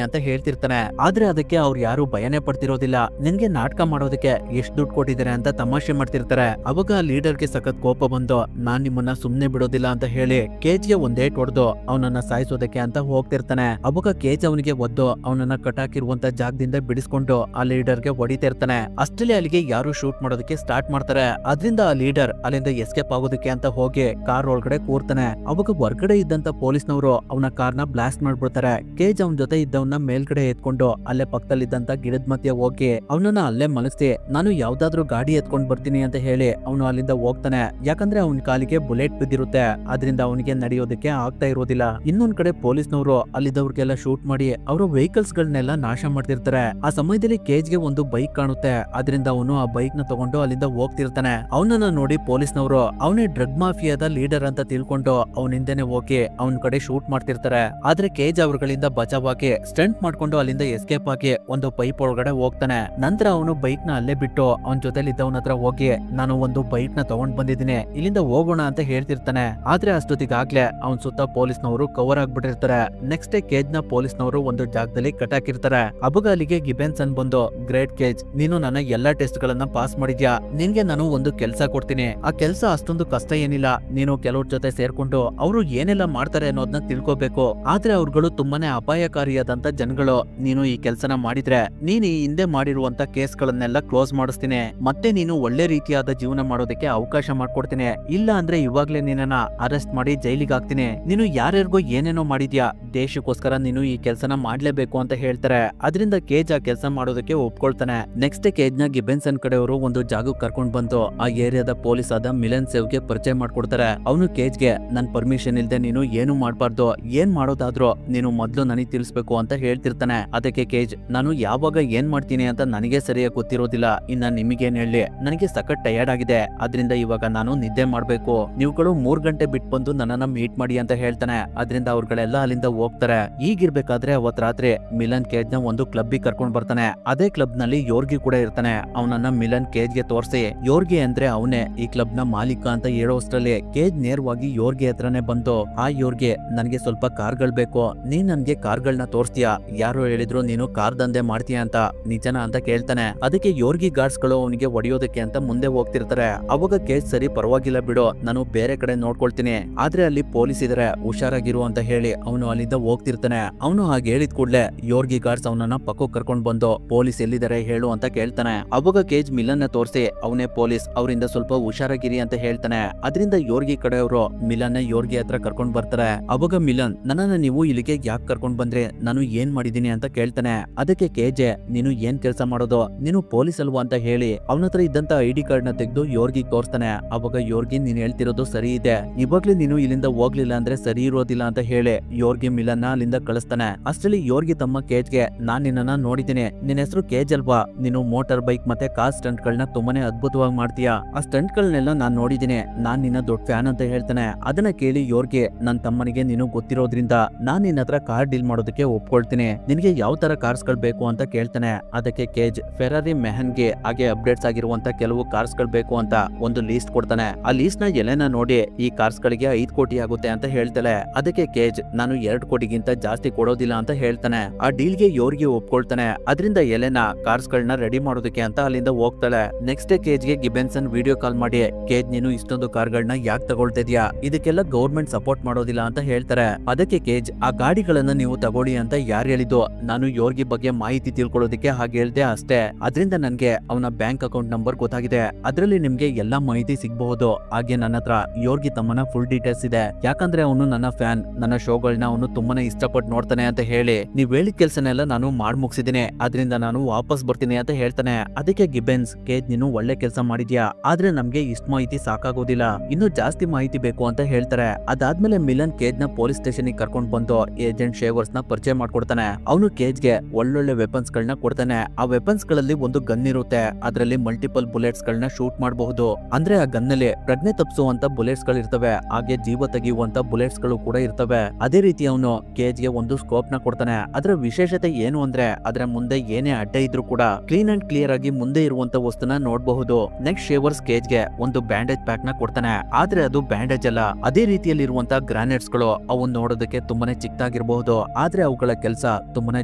ಅಂತ ಹೇಳ್ತಿರ್ತಾನೆ. ಆದ್ರೆ ಅದಕ್ಕೆ ಅವ್ರು ಯಾರು ಭಯನೇ ಪಡ್ತಿರೋದಿಲ್ಲ. ನಿನ್ಗೆ ನಾಟಕ ಮಾಡೋದಕ್ಕೆ ಎಷ್ಟು ದುಡ್ಡು ಕೊಟ್ಟಿದ್ದಾರೆ ಅಂತ ತಮಾಷೆ ಮಾಡ್ತಿರ್ತಾರೆ. ಅವಾಗ ಆ ಲೀಡರ್ಗೆ ಸಖತ್ ಕೋಪ ಬಂದು ನಾನ್ ನಿಮ್ಮನ್ನ ಸುಮ್ನೆ ಬಿಡೋದಿಲ್ಲ ಅಂತ ಹೇಳಿ ಕೇಜ್ಗೆ ಒಂದೇಟ್ ಹೊಡೆದು ಅವನನ್ನ ಸಾಯಿಸೋದಕ್ಕೆ ಅಂತ ಹೋಗ್ತಿರ್ತಾನೆ. ಅವಾಗ ಕೇಜ್ ಅವನಿಗೆ ಒದ್ದು ಅವನನ್ನ ಕಟಾಕಿರುವಂತ ಜಾಗದಿಂದ ಬಿಡಿಸ್ಕೊಂಡು ಆ ಲೀಡರ್ಗೆ ಹೊಡಿತಾ ಇರ್ತಾನೆ. ಅಷ್ಟರಲ್ಲಿ ಅಲ್ಲಿಗೆ ಯಾರು ಶೂಟ್ ಮಾಡೋದಕ್ಕೆ ಸ್ಟಾರ್ಟ್ ಮಾಡ್ತಾರೆ. ಅದ್ರಿಂದ ಆ ಲೀಡರ್ ಅಲ್ಲಿಂದ ಎಸ್ಕೇಪ್ ಆಗೋದಕ್ಕೆ ಅಂತ ಹೋಗಿ ಕಾರ್ ಒಳಗಡೆ ಕೂರ್ತಾನೆ. ಅವಾಗ ಹೊರಗಡೆ ಇದ್ದಂತ ಪೊಲೀಸ್ನವರು ಅವನ ಕಾರ್ನ ಬ್ಲಾಸ್ಟ್ ಮಾಡ್ಬಿಡ್ತಾರೆ. ಕೇಜ್ ಅವನ ಜೊತೆ ಇದ್ದವನ್ನ ಮೇಲ್ಗಡೆ ಎತ್ಕೊಂಡು ಅಲ್ಲೇ ಪಕ್ಕದಲ್ಲಿದ್ದಂತ ಗಿಡದ ಮಧ್ಯೆ ಹೋಗಿ ಅವನನ್ನ ಅಲ್ಲೇ ಮಲಗಿಸಿ ನಾನು ಯಾವ್ದಾದ್ರು ಗಾಡಿ ಎತ್ಕೊಂಡ್ ಬರ್ತೀನಿ ಅಂತ ಹೇಳಿ ಅವನು ಅಲ್ಲಿಂದ ಹೋಗ್ತಾನೆ. ಯಾಕಂದ್ರೆ ಅವನ ಕಾಲಿಗೆ ಬುಲೆಟ್ ಬಿದ್ದಿರುತ್ತೆ. ಅದರಿಂದ ಅವನಿಗೆ ನಡೆಯೋದಕ್ಕೆ ಆಗ್ತಾ ಇರೋದಿಲ್ಲ. ಇನ್ನೊಂದ್ ಕಡೆ ಪೊಲೀಸ್ನವರು ಅಲ್ಲಿದ್ದವ್ರಿಗೆಲ್ಲ ಶೂಟ್ ಮಾಡಿ ಅವರ ವೆಹಿಕಲ್ಸ್ ಗಳನ್ನೆಲ್ಲ ನಾಶ ಮಾಡ್ತಿರ್ತಾರೆ. ಆ ಸಮಯದಲ್ಲಿ ಕೇಜ್ಗೆ ಒಂದು ಬೈಕ್ ಕಾಣುತ್ತೆ. ಅದರಿಂದ ಅವನು ಆ ಬೈಕ್ ನ ತಗೊಂಡು ಅಲ್ಲಿಂದ ಹೋಗ್ತಿರ್ತಾನೆ. ಅವನನ್ನ ನೋಡಿ ಪೊಲೀಸ್ನವರು ಅವನೇ ಡ್ರಗ್ ಮಾಫಿಯಾದ ಲೀಡರ್ ಅಂತ ತಿಳ್ಕೊಂಡು ಅವನ ಹಿಂದೆನೆ ಹೋಗಿ ಅವನ ಕಡೆ ಶೂಟ್ ಮಾಡ್ತಿರ್ತಾರೆ. ಆದ್ರೆ ಕೇಜ್ ಅವ್ರಗಳಿಂದ ಬಚಾವಾಗಿ ಸ್ಟಂಟ್ ಮಾಡ್ಕೊಂಡು ಅಲ್ಲಿಂದ ಎಸ್ಕೇಪ್ ಆಗಿ ಒಂದು ಪೈಪ್ ಒಳಗಡೆ ಹೋಗ್ತಾನೆ. ನಂತರ ಅವನು ಬೈಕ್ ನ ಅಲ್ಲೇ ಬಿಟ್ಟು ಅವನ ಜೊತೆಲಿ ಇದ್ದವನ ಹತ್ರ ಹೋಗಿ ನಾನು ಒಂದು ಬೈಕ್ ನ ತಗೊಂಡ್ ಬಂದಿದ್ದೀನಿ, ಇಲ್ಲಿಂದ ಹೋಗೋಣ ಅಂತ ಹೇಳ್ತಿರ್ತಾನೆ. ಆದ್ರೆ ಅಷ್ಟೊತ್ತಿಗಾಗ್ಲೇ ಅವನ್ ಸುತ್ತ ಪೊಲೀಸ್ನವರು ಕವರ್ ಆಗ್ಬಿಟ್ಟಿರ್ತಾರೆ. ನೆಕ್ಸ್ಟ್ ಡೇ ಕೇಜ್ ನ ಪೊಲೀಸ್ನವರು ಒಂದು ಜಾಗದಲ್ಲಿ ಕಟಾಕಿರ್ತಾರೆ. ಅವಾಗ ಅಲ್ಲಿಗೆ ಗಿಬೆನ್ಸನ್ ಬಂದು ಗ್ರೇಟ್ ಕೇಜ್, ನೀನು ನನ್ನ ಎಲ್ಲಾ ಟೆಸ್ಟ್ ಗಳನ್ನ ಪಾಸ್ ಮಾಡಿದ್ಯಾ, ನಿನ್ಗೆ ನಾನು ಒಂದು ಕೆಲಸ ಕೊಡ್ತೀನಿ. ಆ ಕೆಲಸ ಅಷ್ಟೊಂದು ಕಷ್ಟ ಏನಿಲ್ಲ. ನೀನು ಕೆಲವ್ರ ಜೊತೆ ಸೇರ್ಕೊಂಡು ಅವರು ಏನೆಲ್ಲ ಮಾಡ್ತಾರೆ ಅನ್ನೋದನ್ನ ತಿಳ್ಕೋಬೇಕು. ಆದ್ರೆ ಅವ್ರುಗಳು ತುಂಬಾನೇ ಅಪಾಯಕಾರಿಯಾದಂತ ಜನಗಳು. ನೀನು ಈ ಕೆಲಸನ ಮಾಡಿದ್ರೆ ನೀನು ಈ ಹಿಂದೆ ಮಾಡಿರುವಂತ ಕೇಸ್ಗಳನ್ನೆಲ್ಲ ಕ್ಲೋಸ್ ಮಾಡಿಸ್ತೀನಿ. ಮತ್ತೆ ನೀನು ಒಳ್ಳೆ ರೀತಿಯಾದ ಜೀವನ ಮಾಡೋದಕ್ಕೆ ಅವಕಾಶ ಮಾಡ್ಕೊಡ್ತೀನಿ. ಇಲ್ಲ ಅಂದ್ರೆ ಇವಾಗ್ಲೇ ನಿನ್ನನ್ನ ಅರೆಸ್ಟ್ ಮಾಡಿ ಜೈಲಿಗೆ ಹಾಕ್ತೀನಿ. ನೀನು ಯಾರ್ಯಾರಿಗೋ ಏನೇನೋ ಮಾಡಿದ್ಯಾ, ದೇಶಕ್ಕೋಸ್ಕರ ನೀನು ಈ ಕೆಲಸನ ಮಾಡ್ಲೇಬೇಕು ಅಂತ ಹೇಳ್ತಾರೆ. ಅದರಿಂದ ಕೇಜ್ ಆ ಕೆಲಸ ಮಾಡೋದಕ್ಕೆ ಒಪ್ಕೊಳ್ತಾನೆ. ನೆಕ್ಸ್ಟ್ ಕೇಜ್ ನ ಗಿಬೆನ್ಸನ್ ಕಡೆಯವರು ಒಂದು ಜಾಗಕ್ಕೆ ಕರ್ಕೊಂಡ್ ಬಂದು ಆ ಏರಿಯಾದ ಪೊಲೀಸ್ ಆದ ಮಿಲನ್ ಸೇವ್ಗೆ ಪರಿಚಯ ಮಾಡ್ಕೊಡ್ತಾರೆ. ಅವನು ಕೇಜ್ಗೆ ನನ್ ಪರ್ಮಿಷನ್ ಇಲ್ದೆ ನೀನು ಏನು ಮಾಡ್ಬಾರ್ದು, ಏನ್ ಮಾಡೋದಾದ್ರೂ ನೀನು ಮೊದ್ಲು ನನಗೆ ತಿಳಿಸ್ಬೇಕು ಅಂತ ಹೇಳ್ತಿರ್ತಾನೆ. ಅದಕ್ಕೆ ಕೇಜ್ ನಾನು ಯಾವಾಗ ಏನ್ ಮಾಡ್ತೀನಿ ಅಂತ ನನಗೆ ಸರಿಯಾಗಿ ಗೊತ್ತಿರೋದಿಲ್ಲ, ಇನ್ನ ನಿಮಗೇನ್ ಹೇಳಿ, ನನಗೆ ಸಖತ್ ಟಯರ್ಡ್ ಆಗಿದೆ. ಅದರಿಂದ ಇವಾಗ ನಾನು ನಿದ್ದೆ ಮಾಡ್ಬೇಕು. ನೀವುಗಳು 3 ಗಂಟೆ ಬಿಟ್ಟು ಬಂದು ನನ್ನನ್ನ ಮೀಟ್ ಮಾಡಿ ಅಂತ ಹೇಳ್ತಾನೆ. ಅದರಿಂದ ಅವ್ರುಗಳೆಲ್ಲ ಅಲ್ಲಿಂದ ಹೋಗ್ತಾರೆ. ಈಗಿರ್ಬೇಕಾದ್ರೆ ಅವತ್ ರಾತ್ರಿ ಮಿಲನ್ ಕೇಜ್ ನ ಒಂದು ಕ್ಲಬ್ ಕರ್ಕೊಂಡ್ ಬರ್ತಾನೆ. ಅದೇ ಕ್ಲಬ್ ನಲ್ಲಿ ಯೋರ್ಗಿ ಕೂಡ ಇರ್ತಾನೆ. ಅವನನ್ನ ಮಿಲನ್ ಕೇಜ್ಗೆ ತೋರಿಸಿ ಯೋರ್ಗಿ ಅಂದ್ರೆ ಅವನೇ ಈ ಕ್ಲಬ್ ನ ಮಾಲೀಕ ಅಂತ ಹೇಳೋಷ್ಟ್ರಲ್ಲಿ ಕೇಜ್ ನೇರವಾಗಿ ಯೋರ್ಗಿ ಹತ್ರನೇ ಬಂದು ಆ ಯೋರ್ಗಿ ನನ್ಗೆ ಸ್ವಲ್ಪ ಕಾರ್ಗಳು ಬೇಕು, ನೀನ್ ನನ್ಗೆ ಕಾರ್ಗಳನ್ನ ತೋರಿಸ್ತೀಯಾ, ಯಾರು ಹೇಳಿದ್ರು ನೀನು ಕಾರ್ ದಂಧೆ ಮಾಡ್ತೀಯ ಅಂತ, ನಿಜನ ಅಂತ ಕೇಳ್ತಾನೆ. ಅದಕ್ಕೆ ಯೋರ್ಗಿ ಗಾರ್ಡ್ಸ್ ಗಳು ಅವನಿಗೆ ಹೊಡೆಯೋದಕ್ಕೆ ಅಂತ ಮುಂದೆ ಹೋಗ್ತಿರ್ತಾರೆ. ಅವಾಗ ಕೇಜ್ ಸರಿ ಪರವಾಗಿಲ್ಲ ಬಿಡು, ನಾನು ಬೇರೆ ಕಡೆ ನೋಡ್ಕೊಳ್ತೀನಿ, ಆದ್ರೆ ಅಲ್ಲಿ ಪೊಲೀಸ್ ಇದಾರೆ ಹುಷಾರಾಗಿರು ಅಂತ ಹೇಳಿ ಅವನು ಅಲ್ಲಿಂದ ಹೋಗ್ತಿರ್ತಾನೆ. ಅವನು ಹಾಗೆ ಹೇಳಿದ ಕೂಡಲೇ ಯೋರ್ಗಿ ಗಾರ್ಡ್ಸ್ ಅವನನ್ನ ಪಕ್ಕಕ್ಕೆ ಕರ್ಕೊಂಡ್ ಬಂದು ಪೊಲೀಸ್ ಎಲ್ಲಿದ್ದಾರೆ ಹೇಳು ಅಂತ ಕೇಳ್ತಾನೆ. ಅವಾಗ ಕೇಜ್ ಮಿಲನ್ ನ ತೋರಿಸಿ ಅವನೇ ಪೊಲೀಸ್, ಅವರಿಂದ ಸ್ವಲ್ಪ ಹುಷಾರಾಗಿರಿ ಅಂತ ಹೇಳ್ತಾನೆ. ಅದರಿಂದ ಯೋರ್ಗಿ ಕಡೆಯವರು ಮಿಲನ್ ನ ಯೋರ್ಗಿ ಹತ್ರ ಕರ್ಕೊಂಡ್ ಬರ್ತಾರೆ. ಅವಾಗ ಮಿಲನ್ ನನ್ನನ್ನ ನೀವು ಇಲ್ಲಿಗೆ ಯಾಕೆ ಕರ್ಕೊಂಡ್ ಬಂದ್ರೆ, ನಾನು ಏನ್ ಮಾಡಿದೀನಿ ಅಂತ ಕೇಳ್ತಾನೆ. ಅದಕ್ಕೆ ಕೇಜೆ ನೀನು ಏನ್ ಕೆಲಸ ಮಾಡೋದು, ನೀನು ಪೊಲೀಸ್ ಅಲ್ವಾ ಅಂತ ಹೇಳಿ ಅವನ ಹತ್ರ ಇದ್ದಂತ ಐಡಿ ಕಾರ್ಡ್ ನ ತೆಗೆದು ಯೋರ್ಗಿ ತೋರಿಸ್ತಾನೆ. ಅವಾಗ ಯೋರ್ಗಿ ನೀನ್ ಹೇಳ್ತಿರೋದು ಸರಿ ಇದೆ, ಇವಾಗ್ಲೇ ನೀನು ಇಲ್ಲಿಂದ ಹೋಗ್ಲಿಲ್ಲ ಅಂದ್ರೆ ಸರಿ ಇರೋದಿಲ್ಲ ಅಂತ ಹೇಳಿ ಯೋರ್ಗಿ ಮಿಲನ್ ನ ಅಲ್ಲಿಂದ ಕಳಿಸ್ತಾನೆ. ಅಷ್ಟರಲ್ಲಿ ಯೋರ್ಗಿ ತಮ್ಮ ಕೇಜ್ಗೆ ನಾನ್ ನಿನ್ನ ನೋಡಿದ್ದೀನಿ, ನಿನ್ನ ಹೆಸರು ಕೇಜ್ ಅಲ್ವಾ, ನೀನು ಮೋಟಾರ್ ಬೈಕ್ ಮತ್ತೆ ಕಾರ್ ಸ್ಟಂಟ್ ಗಳನ್ನ ತುಂಬಾನೇ ಅದ್ಭುತವಾಗಿ ಮಾಡ್ತೀಯಾ, ಆ ಸ್ಟಂಟ್ ಗಳನ್ನೆಲ್ಲ ನಾನ್ ನೋಡಿದ್ದೀನಿ, ನಾನ್ ನಿನ್ನ ದೊಡ್ಡ ಫ್ಯಾನ್ ಅಂತ ಹೇಳ್ತಾನೆ. ಅದನ್ನ ಕೇಳಿ ಯೋರ್ಗಿ ನನ್ ತಮ್ಮನಿಗೆ ನೀನು ಗೊತ್ತಿರೋದ್ರಿಂದ ನಾನ್ ನಿನ್ನ ಹತ್ರ ಕಾರ್ ಡೀಲ್ ಮಾಡೋದಕ್ಕೆ ಒಪ್ಕೊಳ್ತೀನಿ, ನಿನ್ಗೆ ಯಾವ ತರ ಕಾರ್ಸ್ ಗಳು ಬೇಕು ಅಂತ ಕೇಳ್ತಾನೆ. ಅದಕ್ಕೆ ಕೇಜ್ ಫೆರಾರಿ ಮೆಹನ್ಗೆ ಹಾಗೆ ಅಪ್ಡೇಟ್ಸ್ ಆಗಿರುವಂತ ಕೆಲವು ಕಾರ್ಸ್ ಗಳು ಬೇಕು ಅಂತ ಒಂದು ಲೀಸ್ಟ್ ಕೊಡ್ತಾನೆ. ಆ ಲೀಸ್ಟ್ ನ ಎಲೆನ ನೋಡಿ ಈ ಕಾರ್ಸ್ ಗಳಿಗೆ 5 ಕೋಟಿ ಆಗುತ್ತೆ ಅಂತ ಹೇಳ್ತಾಳೆ. ಅದಕ್ಕೆ ಕೇಜ್ ನಾನು 2 ಕೋಟಿಗಿಂತ ಜಾಸ್ತಿ ಕೊಡೋದಿಲ್ಲ ಅಂತ ಹೇಳ್ತಾನೆ. ಆ ಡೀಲ್ ಗೆ ಯೋರ್ಗಿ ಒಪ್ಕೊಳ್ತಾನೆ. ಅದರಿಂದ ಎಲೆನ ಕಾರ್ಸ್ ಗಳನ್ನ ರೆಡಿ ಮಾಡೋದಕ್ಕೆ ಅಂತ ಅಲ್ಲಿಂದ ಹೋಗ್ತಾಳೆ. ನೆಕ್ಸ್ಟ್ ಡೇ ಕೇಜ್ ಗೆ ಗಿಬೆನ್ಸನ್ ವಿಡಿಯೋ ಕಾಲ್ ಮಾಡಿ ಕೇಜ್ ನೀನು ಇಷ್ಟೊಂದು ಕಾರ್ಗಳನ್ನ ಯಾಕೆ ತಗೊಳ್ತಿದ್ಯಾ, ಇದಕ್ಕೆಲ್ಲ ಗೌರ್ಮೆಂಟ್ ಸಪೋರ್ಟ್ ಮಾಡೋದಿಲ್ಲ ಅಂತ ಹೇಳ್ತಾರೆ. ಅದಕ್ಕೆ ಕೇಜ್ ಆ ಗಾಡಿಗಳ ಮಾಹಿತಿಗಳನ್ನ ನೀವು ತಗೊಳ್ಳಿ ಅಂತ ಯಾರು ಹೇಳಿದ್ದು? ನಾನು ಯೋರ್ಗಿ ಬಗ್ಗೆ ಮಾಹಿತಿ ತಿಳ್ಕೊಳ್ಳೋದಕ್ಕೆ ಹಾಗೆ ಹೇಳ್ದೆ ಅಷ್ಟೇ. ಅದರಿಂದ ನನ್ಗೆ ಅವನ ಬ್ಯಾಂಕ್ ಅಕೌಂಟ್ ನಂಬರ್ ಗೊತ್ತಾಗಿದೆ. ಅದರಲ್ಲಿ ನಿಮ್ಗೆ ಎಲ್ಲಾ ಮಾಹಿತಿ ಸಿಗಬಹುದು. ಹಾಗೆ ನನ್ನ ಹತ್ರ ಯೋರ್ಗಿ ತಮ್ಮನ ಫುಲ್ ಡೀಟೇಲ್ಸ್ ಇದೆ. ಯಾಕಂದ್ರೆ ಅವನು ನನ್ನ ಫ್ಯಾನ್, ನನ್ನ ಶೋಗಳನ್ನ ಅವನು ತುಂಬಾನೇ ಇಷ್ಟಪಟ್ಟು ನೋಡ್ತಾನೆ ಅಂತ ಹೇಳಿ ನೀವ್ ಹೇಳಿದ ಕೆಲಸನೆಲ್ಲ ನಾನು ಮಾಡಿ ಮುಗಿಸಿದೀನಿ. ಅದರಿಂದ ನಾನು ವಾಪಸ್ ಬರ್ತೀನಿ ಅಂತ ಹೇಳ್ತಾನೆ. ಅದಕ್ಕೆ ಗಿಬೆನ್ಸ್, ಕೇಜ್ ನೀನು ಒಳ್ಳೆ ಕೆಲಸ ಮಾಡಿದ್ಯಾ, ಆದ್ರೆ ನಮ್ಗೆ ಇಷ್ಟ ಮಾಹಿತಿ ಸಾಕಾಗೋದಿಲ್ಲ, ಇನ್ನು ಜಾಸ್ತಿ ಮಾಹಿತಿ ಬೇಕು ಅಂತ ಹೇಳ್ತಾರೆ. ಅದಾದ್ಮೇಲೆ ಮಿಲನ್ ಕೇಜ್ ನ ಪೊಲೀಸ್ ಸ್ಟೇಷನ್ ಗೆ ಕರ್ಕೊಂಡು ಬಂದು ಏಜೆಂಟ್ ಶೇವರ್ಸ್ ನ ಪರಿಚಯ ಮಾಡ್ಕೊಡ್ತಾನೆ. ಅವನು ಕೇಜ್ಗೆ ಒಳ್ಳೊಳ್ಳೆ ವೆಪನ್ಸ್ ಗಳನ್ನ ಕೊಡ್ತಾನೆ. ಆ ವೆಪನ್ಸ್ ಗಳಲ್ಲಿ ಒಂದು ಗನ್ ಇರುತ್ತೆ, ಅದರಲ್ಲಿ ಮಲ್ಟಿಪಲ್ ಬುಲೆಟ್ಸ್ ಗಳನ್ನ ಶೂಟ್ ಮಾಡಬಹುದು. ಅಂದ್ರೆ ಆ ಗನ್ ನಲ್ಲಿ ಪ್ರಜ್ಞೆ ತಪ್ಪಿಸುವಂತ ಬುಲೆಟ್ಸ್ ಗಳು ಇರ್ತವೆ, ಹಾಗೆ ಜೀವ ತೆಗೆಯುವಂತ ಬುಲೆಟ್ಸ್ ಗಳು ಕೂಡ ಇರ್ತವೆ. ಅದೇ ರೀತಿ ಅವನು ಕೇಜ್ಗೆ ಒಂದು ಸ್ಕೋಪ್ ನ ಕೊಡ್ತಾನೆ. ಅದರ ವಿಶೇಷತೆ ಏನು ಅಂದ್ರೆ ಅದರ ಮುಂದೆ ಏನೇ ಅಡ್ಡ ಇದ್ರೂ ಕೂಡ ಕ್ಲೀನ್ ಅಂಡ್ ಕ್ಲಿಯರ್ ಆಗಿ ಮುಂದೆ ಇರುವಂತ ವಸ್ತುನ ನೋಡಬಹುದು. ನೆಕ್ಸ್ಟ್ ಶೇವರ್ಸ್ ಕೇಜ್ಗೆ ಒಂದು ಬ್ಯಾಂಡೇಜ್ ಪ್ಯಾಕ್ ನ ಕೊಡ್ತಾನೆ. ಆದ್ರೆ ಅದು ಬ್ಯಾಂಡೇಜ್ ಅಲ್ಲ, ಅದೇ ರೀತಿಯಲ್ಲಿ ಇರುವಂತ ಗ್ರಾನೇಡ್ಸ್ ಗಳು ಅವು ನೋಡೋದಕ್ಕೆ ತುಂಬಾನೇ ಚಿಕ್ಕದಾಗಿರಬಹುದು, ಆದ್ರೆ ಅವುಗಳ ಕೆಲಸ ತುಂಬಾನೇ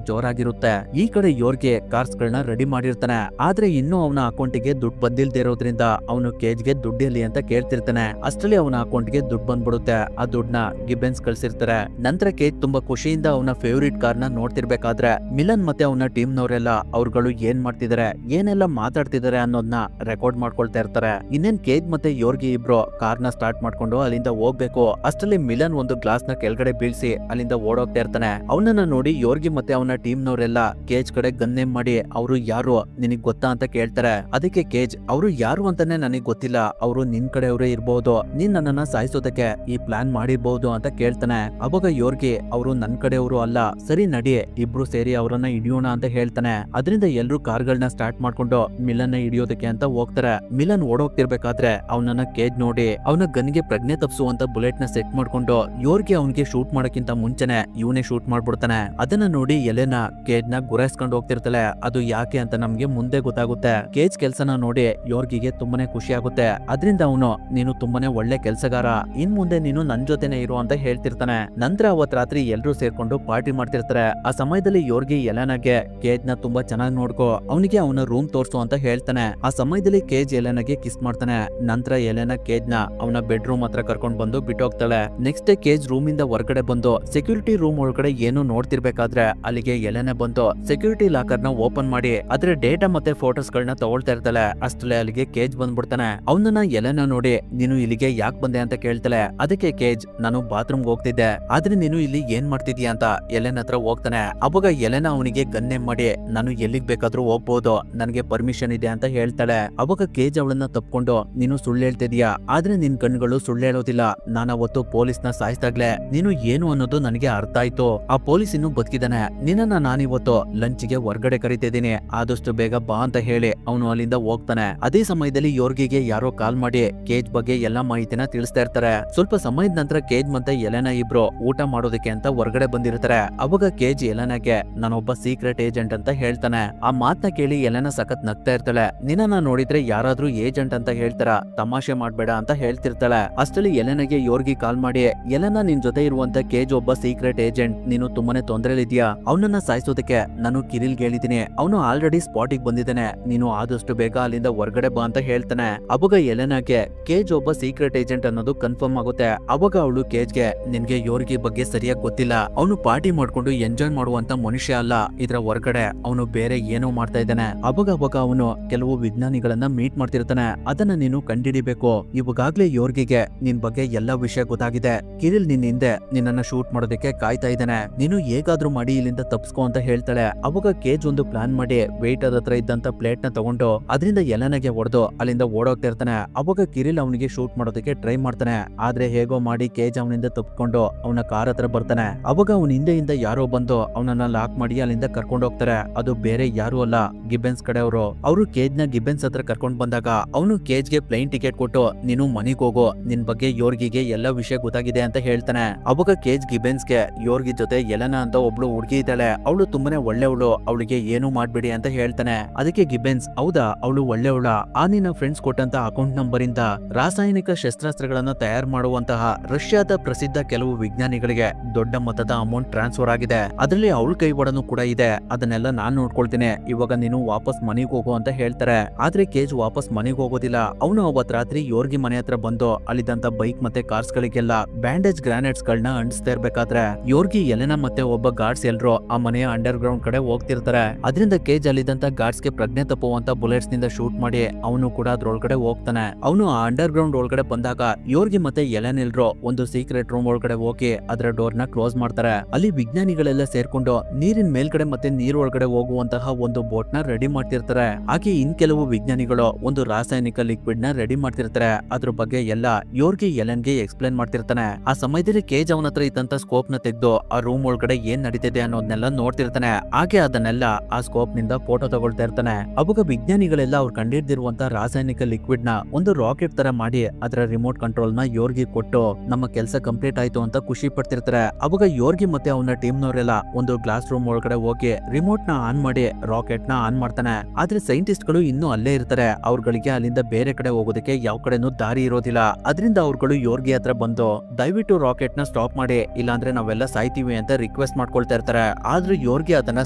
ಜೋರಾಗಿರುತ್ತೆ. ಈ ಕಡೆ ಯೋರ್ಗೆ ಕಾರ್ಸ್ ಗಳನ್ನ ರೆಡಿ ಮಾಡಿರ್ತಾನೆ. ಆದ್ರೆ ಇನ್ನು ಅವನ ಅಕೌಂಟಿಗೆ ದುಡ್ಡು ಬಂದಿಲ್ದೇ ಇರೋದ್ರಿಂದ ಅವನು ಕೇಜ್ಗೆ ದುಡ್ಡಿರ್ಲಿ ಅಂತ ಕೇಳ್ತಿರ್ತಾನೆ. ಅಷ್ಟರಲ್ಲಿ ಅವನ ಅಕೌಂಟ್ಗೆ ದುಡ್ಡು ಬಂದ್ಬಿಡುತ್ತೆ. ಆ ದುಡ್ಡನ್ನ ಗಿಬೆನ್ಸ್ ಕಳ್ಸಿರ್ತಾರೆ. ನಂತರ ಕೇಜ್ ತುಂಬಾ ಖುಷಿಯಿಂದ ಅವನ ಫೇವರಿಟ್ ಕಾರ್ ನ ನೋಡ್ತಿರ್ಬೇಕಾದ್ರೆ ಮಿಲನ್ ಮತ್ತೆ ಅವನ ಟೀಮ್ ನವರೆಲ್ಲ ಅವ್ರುಗಳು ಏನ್ ಮಾಡ್ತಿದಾರೆ, ಏನೆಲ್ಲ ಮಾತಾಡ್ತಿದಾರೆ ಅನ್ನೋದನ್ನ ರೆಕಾರ್ಡ್ ಮಾಡ್ಕೊಳ್ತಾ ಇರ್ತಾರೆ. ಇನ್ನೇನ್ ಕೇಜ್ ಮತ್ತೆ ಯೋರ್ಗಿ ಇಬ್ರು ಕಾರ್ ನ ಸ್ಟಾರ್ಟ್ ಮಾಡ್ಕೊಂಡು ಅಲ್ಲಿಂದ ಹೋಗ್ಬೇಕು. ಅಷ್ಟರಲ್ಲಿ ಮಿಲನ್ ಒಂದು ಗ್ಲಾಸ್ ನ ಕೆಳಗಡೆ ಬೀಳ್ಸಿ ಅಲ್ಲಿಂದ ಓಡೋಗ್ತಾ ಇರ್ತಾನೆ. ಅವನನ್ನ ನೋಡಿ ಯೋರ್ಗಿ ಮತ್ತೆ ಅವನ ಟೀಮ್ ನವರೆಲ್ಲ ಕೇಜ್ ಕಡೆ ಗನ್ನೇಮ್ ಮಾಡಿ ಅವರು ಯಾರು ನಿನಗ್ ಗೊತ್ತಾ ಅಂತ ಕೇಳ್ತಾರೆ. ಅದಕ್ಕೆ ಕೇಜ್ ಅವರು ಯಾರು ಅಂತಾನೆ ನನಗ್ ಗೊತ್ತಿಲ್ಲ, ಅವರು ನಿನ್ ಕಡೆಯವರೇ ಇರ್ಬಹುದು, ನೀನ್ ನನ್ನನ್ನ ಸಾಯಿಸೋದಕ್ಕೆ ಈ ಪ್ಲಾನ್ ಮಾಡಿರ್ಬಹುದು ಅಂತ ಕೇಳ್ತಾನೆ. ಅವಾಗ ಯೋರ್ಗಿ ಅವರು ನನ್ ಕಡೆಯವರು ಅಲ್ಲ, ಸರಿ ನಡಿ ಇಬ್ರು ಸೇರಿ ಅವರನ್ನ ಹಿಡಿಯೋಣ ಅಂತ ಹೇಳ್ತಾನೆ. ಅದರಿಂದ ಎಲ್ರು ಕಾರ್ಗಳನ್ನ ಸ್ಟಾರ್ಟ್ ಮಾಡ್ಕೊಂಡು ಮಿಲನ್ ನ ಹಿಡಿಯೋದಕ್ಕೆ ಅಂತ ಹೋಗ್ತಾರೆ. ಮಿಲನ್ ಓಡೋಗ್ತಿರ್ಬೇಕಾದ್ರೆ ಅವನನ್ನ ಕೇಜ್ ನೋಡಿ ಅವನ ಗನ್ಗೆ ಪ್ರಜ್ಞೆ ತಪ್ಪಿಸುವಂತ ಬುಲೆಟ್ ನ ಸೆಟ್ ಮಾಡ್ಕೊಂಡು ಯೋರ್ಗಿ ಅವನಿಗೆ ಶೂಟ್ ಮಾಡಕ್ಕಿಂತ ಮುಂಚೆನೆ ಇವನೇ ಶೂಟ್ ಮಾಡ್ಬಿಡ್ತಾನೆ. ಅದನ್ನ ನೋಡಿ ಎಲೆನಾ ಕೇಜ್ ನ ಗುರಾಯಿಸ್ಕೊಂಡು ಹೋಗ್ತಿರ್ತಾಳೆ. ಅದು ಯಾಕೆ ಅಂತ ನಮ್ಗೆ ಮುಂದೆ ಗೊತ್ತಾಗುತ್ತೆ. ಕೇಜ್ ಕೆಲ್ಸನ ನೋಡಿ ಯೋರ್ಗಿಗೆ ತುಂಬಾನೇ ಖುಷಿ ಆಗುತ್ತೆ. ಅದರಿಂದ ಅವನು ನೀನು ತುಂಬಾನೇ ಒಳ್ಳೆ ಕೆಲ್ಸಗಾರ, ಇನ್ ಮುಂದೆ ನೀನು ನನ್ ಜೊತೆನೆ ಇರು ಅಂತ ಹೇಳ್ತಿರ್ತಾನೆ. ನಂತರ ಅವತ್ ರಾತ್ರಿ ಎಲ್ರು ಸೇರ್ಕೊಂಡು ಪಾರ್ಟಿ ಮಾಡ್ತಿರ್ತಾರೆ. ಆ ಸಮಯದಲ್ಲಿ ಯೋರ್ಗಿ ಎಲೆನಾಗೆ ಕೇಜ್ ನ ತುಂಬಾ ಚೆನ್ನಾಗಿ ನೋಡ್ಕೋ, ಅವನಿಗೆ ಅವನ ರೂಮ್ ತೋರ್ಸು ಅಂತ ಹೇಳ್ತಾನೆ. ಆ ಸಮಯದಲ್ಲಿ ಕೇಜ್ ಎಲೆನಾಗೆ ಕಿಸ್ ಮಾಡ್ತಾನೆ. ನಂತರ ಎಲೆನಾ ಕೇಜ್ ನ ಅವನ ಬೆಡ್ರೂಮ್ ಹತ್ರ ಕರ್ಕೊಂಡ್ ಬಂದು ಬಿಟ್ಟೋಗ್ತಾಳೆ. ನೆಕ್ಸ್ಟ್ ಡೇ ಕೇಜ್ ರೂಮ್ ಇಂದ ಹೊರಗಡೆ ಬಂದು ಸೆಕ್ಯೂರಿಟಿ ರೂಮ್ ಒಳಗಡೆ ಏನು ನೋಡ್ತಿರ್ಬೇಕಾದ್ರೆ ಅಲ್ಲಿಗೆ ಎಲೆನ ಬಂದು ಸೆಕ್ಯೂರಿಟಿ ಲಾಕರ್ ನ ಓಪನ್ ಮಾಡಿ ಅದ್ರ ಡೇಟಾ ಮತ್ತೆ ಫೋಟೋಸ್ ಗಳನ್ನ ತಗೊಳ್ತಾ ಇರ್ತಾಳೆ. ಅಷ್ಟಲ್ಲೇ ಅಲ್ಲಿಗೆ ಕೇಜ್ ಬಂದ್ಬಿಡ್ತಾನೆ. ಅವನನ್ನ ಎಲೆನ ನೋಡಿ ನೀನು ಇಲ್ಲಿಗೆ ಯಾಕೆ ಬಂದೆ ಅಂತ ಕೇಳ್ತಾಳೆ. ಅದಕ್ಕೆ ಕೇಜ್ ನಾನು ಬಾತ್ರೂಮ್ ಹೋಗ್ತಿದ್ದೆ, ಆದ್ರೆ ನೀನು ಇಲ್ಲಿ ಏನ್ ಮಾಡ್ತಿದ್ಯಾ ಅಂತ ಎಲೆನ ಹತ್ರ ಹೋಗ್ತಾನೆ. ಅವಾಗ ಎಲೆನ ಅವನಿಗೆ ಗನ್ನೆ ಮಾಡಿ ನಾನು ಎಲ್ಲಿಗ್ ಬೇಕಾದ್ರೂ ಹೋಗ್ಬೋದು, ನನಗೆ ಪರ್ಮಿಷನ್ ಇದೆ ಅಂತ ಹೇಳ್ತಾಳೆ. ಅವಾಗ ಕೇಜ್ ಅವಳನ್ನ ತಪ್ಕೊಂಡು ನೀನು ಸುಳ್ಳು ಹೇಳ್ತಿದ್ಯಾ, ಆದ್ರೆ ನಿನ್ ಕಣ್ಗಳು ಸುಳ್ಳು ಹೇಳೋದಿಲ್ಲ, ನಾನು ಅವತ್ತು ಪೊಲೀಸ್ ನ ಸಾಯಿಸ್ದಾಗ್ಲೆ ನೀನು ಏನು ಅನ್ನೋದು ನನಗೆ ಅರ್ಥ ಆಯ್ತು. ಆ ಪೊಲೀಸ್ ಇನ್ನು ಬದುಕಿದಾನೆ, ನಿನ್ನ ನಾನಿವತ್ತು ಲಂಚ್ಗೆ ಹೊರ್ಗಡೆ ಕರಿತಿದ್ದೀನಿ, ಆದಷ್ಟು ಬೇಗ ಬಾ ಅಂತ ಹೇಳಿ ಅವನು ಅಲ್ಲಿಂದ ಹೋಗ್ತಾನೆ. ಅದೇ ಸಮಯದಲ್ಲಿ ಯೋರ್ಗಿಗೆ ಯಾರೋ ಕಾಲ್ ಮಾಡಿ ಕೇಜ್ ಬಗ್ಗೆ ಎಲ್ಲಾ ಮಾಹಿತಿನ ತಿಳಿಸ್ತಾ ಇರ್ತಾರೆ. ಸ್ವಲ್ಪ ಸಮಯದ ನಂತರ ಕೇಜ್ ಮತ್ತೆ ಎಲೆನಾ ಇಬ್ರು ಊಟ ಮಾಡೋದಕ್ಕೆ ಅಂತ ಹೊರಗಡೆ ಬಂದಿರ್ತಾರೆ. ಅವಾಗ ಕೇಜ್ ಎಲೆನಾಗೆ ನಾನೊಬ್ಬ ಸೀಕ್ರೆಟ್ ಏಜೆಂಟ್ ಅಂತ ಹೇಳ್ತಾನೆ. ಆ ಮಾತನ್ನ ಕೇಳಿ ಎಲೆನಾ ಸಖತ್ ನಗ್ತಾ ಇರ್ತಾಳೆ. ನಿನ್ನ ನೋಡಿದ್ರೆ ಯಾರಾದ್ರೂ ಏಜೆಂಟ್ ಅಂತ ಹೇಳ್ತಾರ, ತಮಾಷೆ ಮಾಡ್ಬೇಡ ಅಂತ ಹೇಳ್ತಿರ್ತಾಳೆ. ಅಷ್ಟರಲ್ಲಿ ಎಲೆನಾಗೆ ಯೋರ್ಗಿ ಕಾಲ್ ಮಾಡಿ ಎಲೆನಾ ನಿನ್ ಜೊತೆ ಇರುವಂತ ಕೇಜ್ ಒಬ್ಬ ಸೀಕ್ರೆಟ್ ಏಜೆಂಟ್, ನೀನು ತುಂಬಾನೇ ತೊಂದರೆಲಿದ್ಯಾ, ಅವನನ್ನ ಸಾಯಿಸೋದಕ್ಕೆ ನಾನು ಕಿರಿಲ್ಗೆ ಹೇಳಿದ್ದೀನಿ, ಅವನು ಆಲ್ರೆಡಿ ಸ್ಪಾಟಿಗೆ ಬಂದಿದ್ದಾನೆ, ನೀನು ಆದಷ್ಟು ಬೇಗ ಅಲ್ಲಿಂದ ಹೊರಗಡೆ ಬಾ ಅಂತ ಹೇಳ್ತಾನೆ. ಅವಾಗ ಎಲೆನಾಗೆ ಕೇಜ್ ಒಬ್ಬ ಸೀಕ್ರೆಟ್ ಏಜೆಂಟ್ ಅನ್ನೋದು ಕನ್ಫರ್ಮ್ ಆಗುತ್ತೆ. ಅವಾಗ ಅವಳು ಕೇಜ್ಗೆ ನಿನ್ಗೆ ಯೋರ್ಗಿ ಬಗ್ಗೆ ಸರಿಯಾಗಿ ಗೊತ್ತಿಲ್ಲ, ಅವನು ಪಾರ್ಟಿ ಮಾಡ್ಕೊಂಡು ಎಂಜಾಯ್ ಮಾಡುವಂತ ಮನುಷ್ಯ ಅಲ್ಲ, ಇದ್ರ ಹೊರಗಡೆ ಅವನು ಬೇರೆ ಏನೋ ಮಾಡ್ತಾ ಇದ್ದಾನೆ. ಅವಾಗ ಅವನು ಕೆಲವು ವಿಜ್ಞಾನಿಗಳನ್ನ ಮೀಟ್ ಮಾಡ್ತಿರ್ತಾನೆ. ಅದನ್ನ ನೀನು ಕಂಡಿಡಿಬೇಕು. ಇವಾಗ್ಲೇ ಯೋರ್ಗಿಗೆ ನಿನ್ ಬಗ್ಗೆ ಎಲ್ಲಾ ವಿಷಯ ಗೊತ್ತಾಗಿದೆ, ಕಿರಿಲ್ ನಿನ್ ಹಿಂದೆ ನಿನ್ನನ್ನ ಶೂಟ್ ಮಾಡೋದಕ್ಕೆ ಕಾಯ್ತಾ ಇದ್ದಾನೆ, ನೀನು ಹೇಗಾದ್ರೂ ಮಾಡಿ ಇಲ್ಲಿಂದ ತಪ್ಸ್ಕೋ ಅಂತ ಹೇಳ್ತಾಳೆ. ಅವಾಗ ಕೇಜ್ ಒಂದು ಪ್ಲಾನ್ ಮಾಡಿ ವೇಟರ್ ಹತ್ರ ಇದ್ದಂತ ಪ್ಲೇಟ್ ನ ತಗೊಂಡು ಅದರಿಂದ ಎಲೆನಾಗೆ ಹೊಡೆದು ಅಲ್ಲಿಂದ ಓಡೋಗ್ತಾ ಇರ್ತಾನೆ. ಅವಾಗ ಕಿರಿಲ್ ಅವನಿಗೆ ಶೂಟ್ ಮಾಡೋದಕ್ಕೆ ಟ್ರೈ ಮಾಡ್ತಾನೆ. ಆದ್ರೆ ಹೇಗೋ ಮಾಡಿ ಕೇಜ್ ಅವನಿಂದ ತಪ್ಪಿಕೊಂಡು ಅವನ ಕಾರ್ ಹತ್ರ ಬರ್ತಾನೆ. ಅವಾಗ ಅವನ ಹಿಂದೆಯಿಂದ ಯಾರೋ ಬಂದು ಅವನನ್ನ ಲಾಕ್ ಮಾಡಿ ಅಲ್ಲಿಂದ ಕರ್ಕೊಂಡು ಹೋಗ್ತಾರೆ. ಅದು ಬೇರೆ ಯಾರು ಅಲ್ಲ, ಗಿಬೆನ್ಸ್ ಕಡೆಯವರು. ಅವರು ಕೇಜ್ ನ ಗಿಬೆನ್ಸ್ ಹತ್ರ ಕರ್ಕೊಂಡ್ ಬಂದಾಗ ಅವನು ಕೇಜ್ಗೆ ಪ್ಲೇನ್ ಟಿಕೆಟ್ ಕೊಟ್ಟು ನೀನು ಮನೆಗೆ ಹೋಗೋ, ನಿನ್ ಬಗ್ಗೆ ಯೋರ್ಗಿಗೆ ಎಲ್ಲಾ ವಿಷಯ ಗೊತ್ತಾಗಿದೆ ಅಂತ ಹೇಳ್ತಾನೆ. ಅವಾಗ ಕೇಜ್ ಗಿಬೆನ್ಸ್ಗೆ ಯೋರ್ಗಿ ಜೊತೆ ಎಲೆನಾ ಅಂತ ಒಬ್ಳು ಹುಡುಗಿ ಇದ್ದಾಳೆ, ಅವಳು ತುಂಬಾನೇ ಒಳ್ಳೆವಳು, ಅವಳಿಗೆ ಏನು ಮಾಡ್ಬೇಡಿ ಅಂತ ಹೇಳ್ತಾನೆ. ಅದಕ್ಕೆ ಗಿಬೆನ್ಸ್ ಹೌದಾ ಅವಳು ಒಳ್ಳೆವಳ, ಆ ನಿನ್ನ ಫ್ರೆಂಡ್ಸ್ ಕೊಟ್ಟಂತ ಅಕೌಂಟ್ ನಂಬರ್ ಇಂದ ರಾಸಾಯನಿಕ ಶಸ್ತ್ರಾಸ್ತ್ರಗಳನ್ನ ತಯಾರು ಮಾಡುವಂತಹ ರಷ್ಯಾದ ಪ್ರಸಿದ್ಧ ಕೆಲವು ವಿಜ್ಞಾನಿಗಳಿಗೆ ದೊಡ್ಡ ಮೊತ್ತದ ಅಮೌಂಟ್ ಟ್ರಾನ್ಸ್ಫರ್ ಆಗಿದೆ, ಅದರಲ್ಲಿ ಅವಳ ಕೈವಾಡನು ಕೂಡ ಇದೆ, ಅದನ್ನೆಲ್ಲ ನಾನ್ ನೋಡ್ಕೊಳ್ತೀನಿ, ಇವಾಗ ನೀನು ವಾಪಸ್ ಮನೆಗೆ ಹೋಗು ಅಂತ ಹೇಳ್ತಾರೆ. ಆದ್ರೆ ಕೇಜ್ ವಾಪಸ್ ಮನೆಗೆ ಹೋಗೋದಿಲ್ಲ. ಅವನು ಅವತ್ ರಾತ್ರಿ ಯೋರ್ಗಿ ಮನೆ ಹತ್ರ ಬಂದು ಅಲ್ಲಿದ್ದಂತ ಬೈಕ್ ಮತ್ತೆ ಕಾರ್ಸ್ ಗಳಿಗೆಲ್ಲ ಬ್ಯಾಂಡೇಜ್ ಗ್ರಾನೇಡ್ಸ್ ಗಳನ್ನ ಅಂಟಿಸ್ತಾ ಇರ್ಬೇಕಾದ್ರೆ ಯೋರ್ಗಿ ಎಲೆನಾ ಮತ್ತೆ ಒಬ್ಬ ಗಾರ್ಡ್ಸ್ ಎಲ್ರು ಆ ಮನೆಯ ಅಂಡರ್ ಗ್ರೌಂಡ್ ಕಡೆ ಹೋಗ್ತಿರ್ತಾರೆ. ಅದರಿಂದ ಕೇಜ್ ಅಲ್ಲಿದ್ದಂತ ಗಾರ್ಡ್ಸ್ ಗೆ ಪ್ರಜ್ಞೆ ತಪ್ಪುವಂತ ಬುಲೆಟ್ಸ್ ನಿಂದ ಶೂಟ್ ಮಾಡಿ ಅವನು ಕೂಡ ಅದ್ರೊಳಗಡೆ ಹೋಗ್ತಾನೆ. ಅವನು ಆ ಅಂಡರ್ ಗ್ರೌಂಡ್ ಒಳಗಡೆ ಬಂದಾಗ ಯೋರ್ಗಿ ಮತ್ತೆ ಎಲೆನ್ ಎಲ್ರು ಒಂದು ಸೀಕ್ರೆಟ್ ರೂಮ್ ಒಳಗಡೆ ಹೋಗಿ ಅದರ ಡೋರ್ ನ ಕ್ಲೋಸ್ ಮಾಡ್ತಾರೆ. ಅಲ್ಲಿ ವಿಜ್ಞಾನಿಗಳೆಲ್ಲ ಸೇರ್ಕೊಂಡು ನೀರಿನ ಮೇಲ್ಗಡೆ ಮತ್ತೆ ನೀರ್ ಒಳಗಡೆ ಹೋಗುವಂತಹ ಒಂದು ಬೋಟ್ ನ ರೆಡಿ ಮಾಡ್ತಿರ್ತಾರೆ. ಹಾಗೆ ಇನ್ ಕೆಲವು ವಿಜ್ಞಾನಿಗಳು ಒಂದು ರಾಸಾಯನಿಕ ಲಿಕ್ವಿಡ್ ನ ರೆಡಿ ಮಾಡ್ತಿರ್ತಾರೆ. ಅದ್ರ ಬಗ್ಗೆ ಎಲ್ಲ ಯೋರ್ಗಿ ಎಲೆನ್ಗೆ ಎಕ್ಸ್ಪ್ಲೇನ್ ಮಾಡ್ತಿರ್ತಾನೆ. ಆ ಸಮಯದಲ್ಲಿ ಕೇಜ್ ಅವನ ಹತ್ರ ಇದ್ದಂತ ಸ್ಕೋಪ್ ನ ತೆಗೆದು ಆ ರೂಮ್ ಒಳಗಡೆ ಏನ್ ನಡೀತಿದೆ ಅನ್ನೋದನ್ನೆಲ್ಲ ನೋಡ್ತಿರ್ತಾನೆ. ಹಾಗೆ ಅದನ್ನೆಲ್ಲ ಆ ಸ್ಕೋಪ್ ನಿಂದ ಫೋಟೋ ತಗೊಳ್ತಾ ಇರ್ತಾನೆ. ಅವಾಗ ವಿಜ್ಞಾನಿಗಳೆಲ್ಲ ಅವ್ರು ಕಂಡಿಡ್ದಿರುವಂತ ರಾಸಾಯನಿಕ ಲಿಕ್ವಿಡ್ ನ ಒಂದು ರಾಕೆಟ್ ತರ ಮಾಡಿ ಅದರ ರಿಮೋಟ್ ಕಂಟ್ರೋಲ್ ನ ಯೋರ್ಗಿ ಕೊಟ್ಟು ನಮ್ಮ ಕೆಲಸ ಕಂಪ್ಲೀಟ್ ಆಯ್ತು ಅಂತ ಖುಷಿ ಪಡ್ತಿರ್ತಾರೆ. ಅವಾಗ ಯೋರ್ಗಿ ಮತ್ತೆ ಅವನ ಟೀಮ್ ನವರೆಲ್ಲ ಒಂದು ಗ್ಲಾಸ್ ರೂಮ್ ಒಳಗಡೆ ಹೋಗಿ ರಿಮೋಟ್ ನ ಆನ್ ಮಾಡಿ ರಾಕೆಟ್ ನ ಆನ್ ಮಾಡ್ತಾನೆ. ಆದ್ರೆ ಸೈಂಟಿಸ್ಟ್ ಗಳು ಇನ್ನೂ ಅಲ್ಲೇ ಇರ್ತಾರೆ. ಅವ್ರಗಳಿಗೆ ಅಲ್ಲಿಂದ ಬೇರೆ ಕಡೆ ಹೋಗೋದಕ್ಕೆ ಯಾವ ಕಡೆನೂ ದಾರಿ ಇರೋದಿಲ್ಲ. ಅದರಿಂದ ಅವ್ರುಗಳು ಯೋರ್ಗಿ ಹತ್ರ ಬಂದು ದಯವಿಟ್ಟು ರಾಕೆಟ್ ನ ಸ್ಟಾಪ್ ಮಾಡಿ, ಇಲ್ಲಾಂದ್ರೆ ನಾವೆಲ್ಲ ಸಾಯ್ತೀವಿ ಅಂತ ರಿಕ್ವೆಸ್ಟ್ ಮಾಡ್ಕೊಳ್ತಾ ಇರ್ತಾರೆ. ಆದ್ರೂ ಯೋರ್ಗಿ ಅದನ್ನ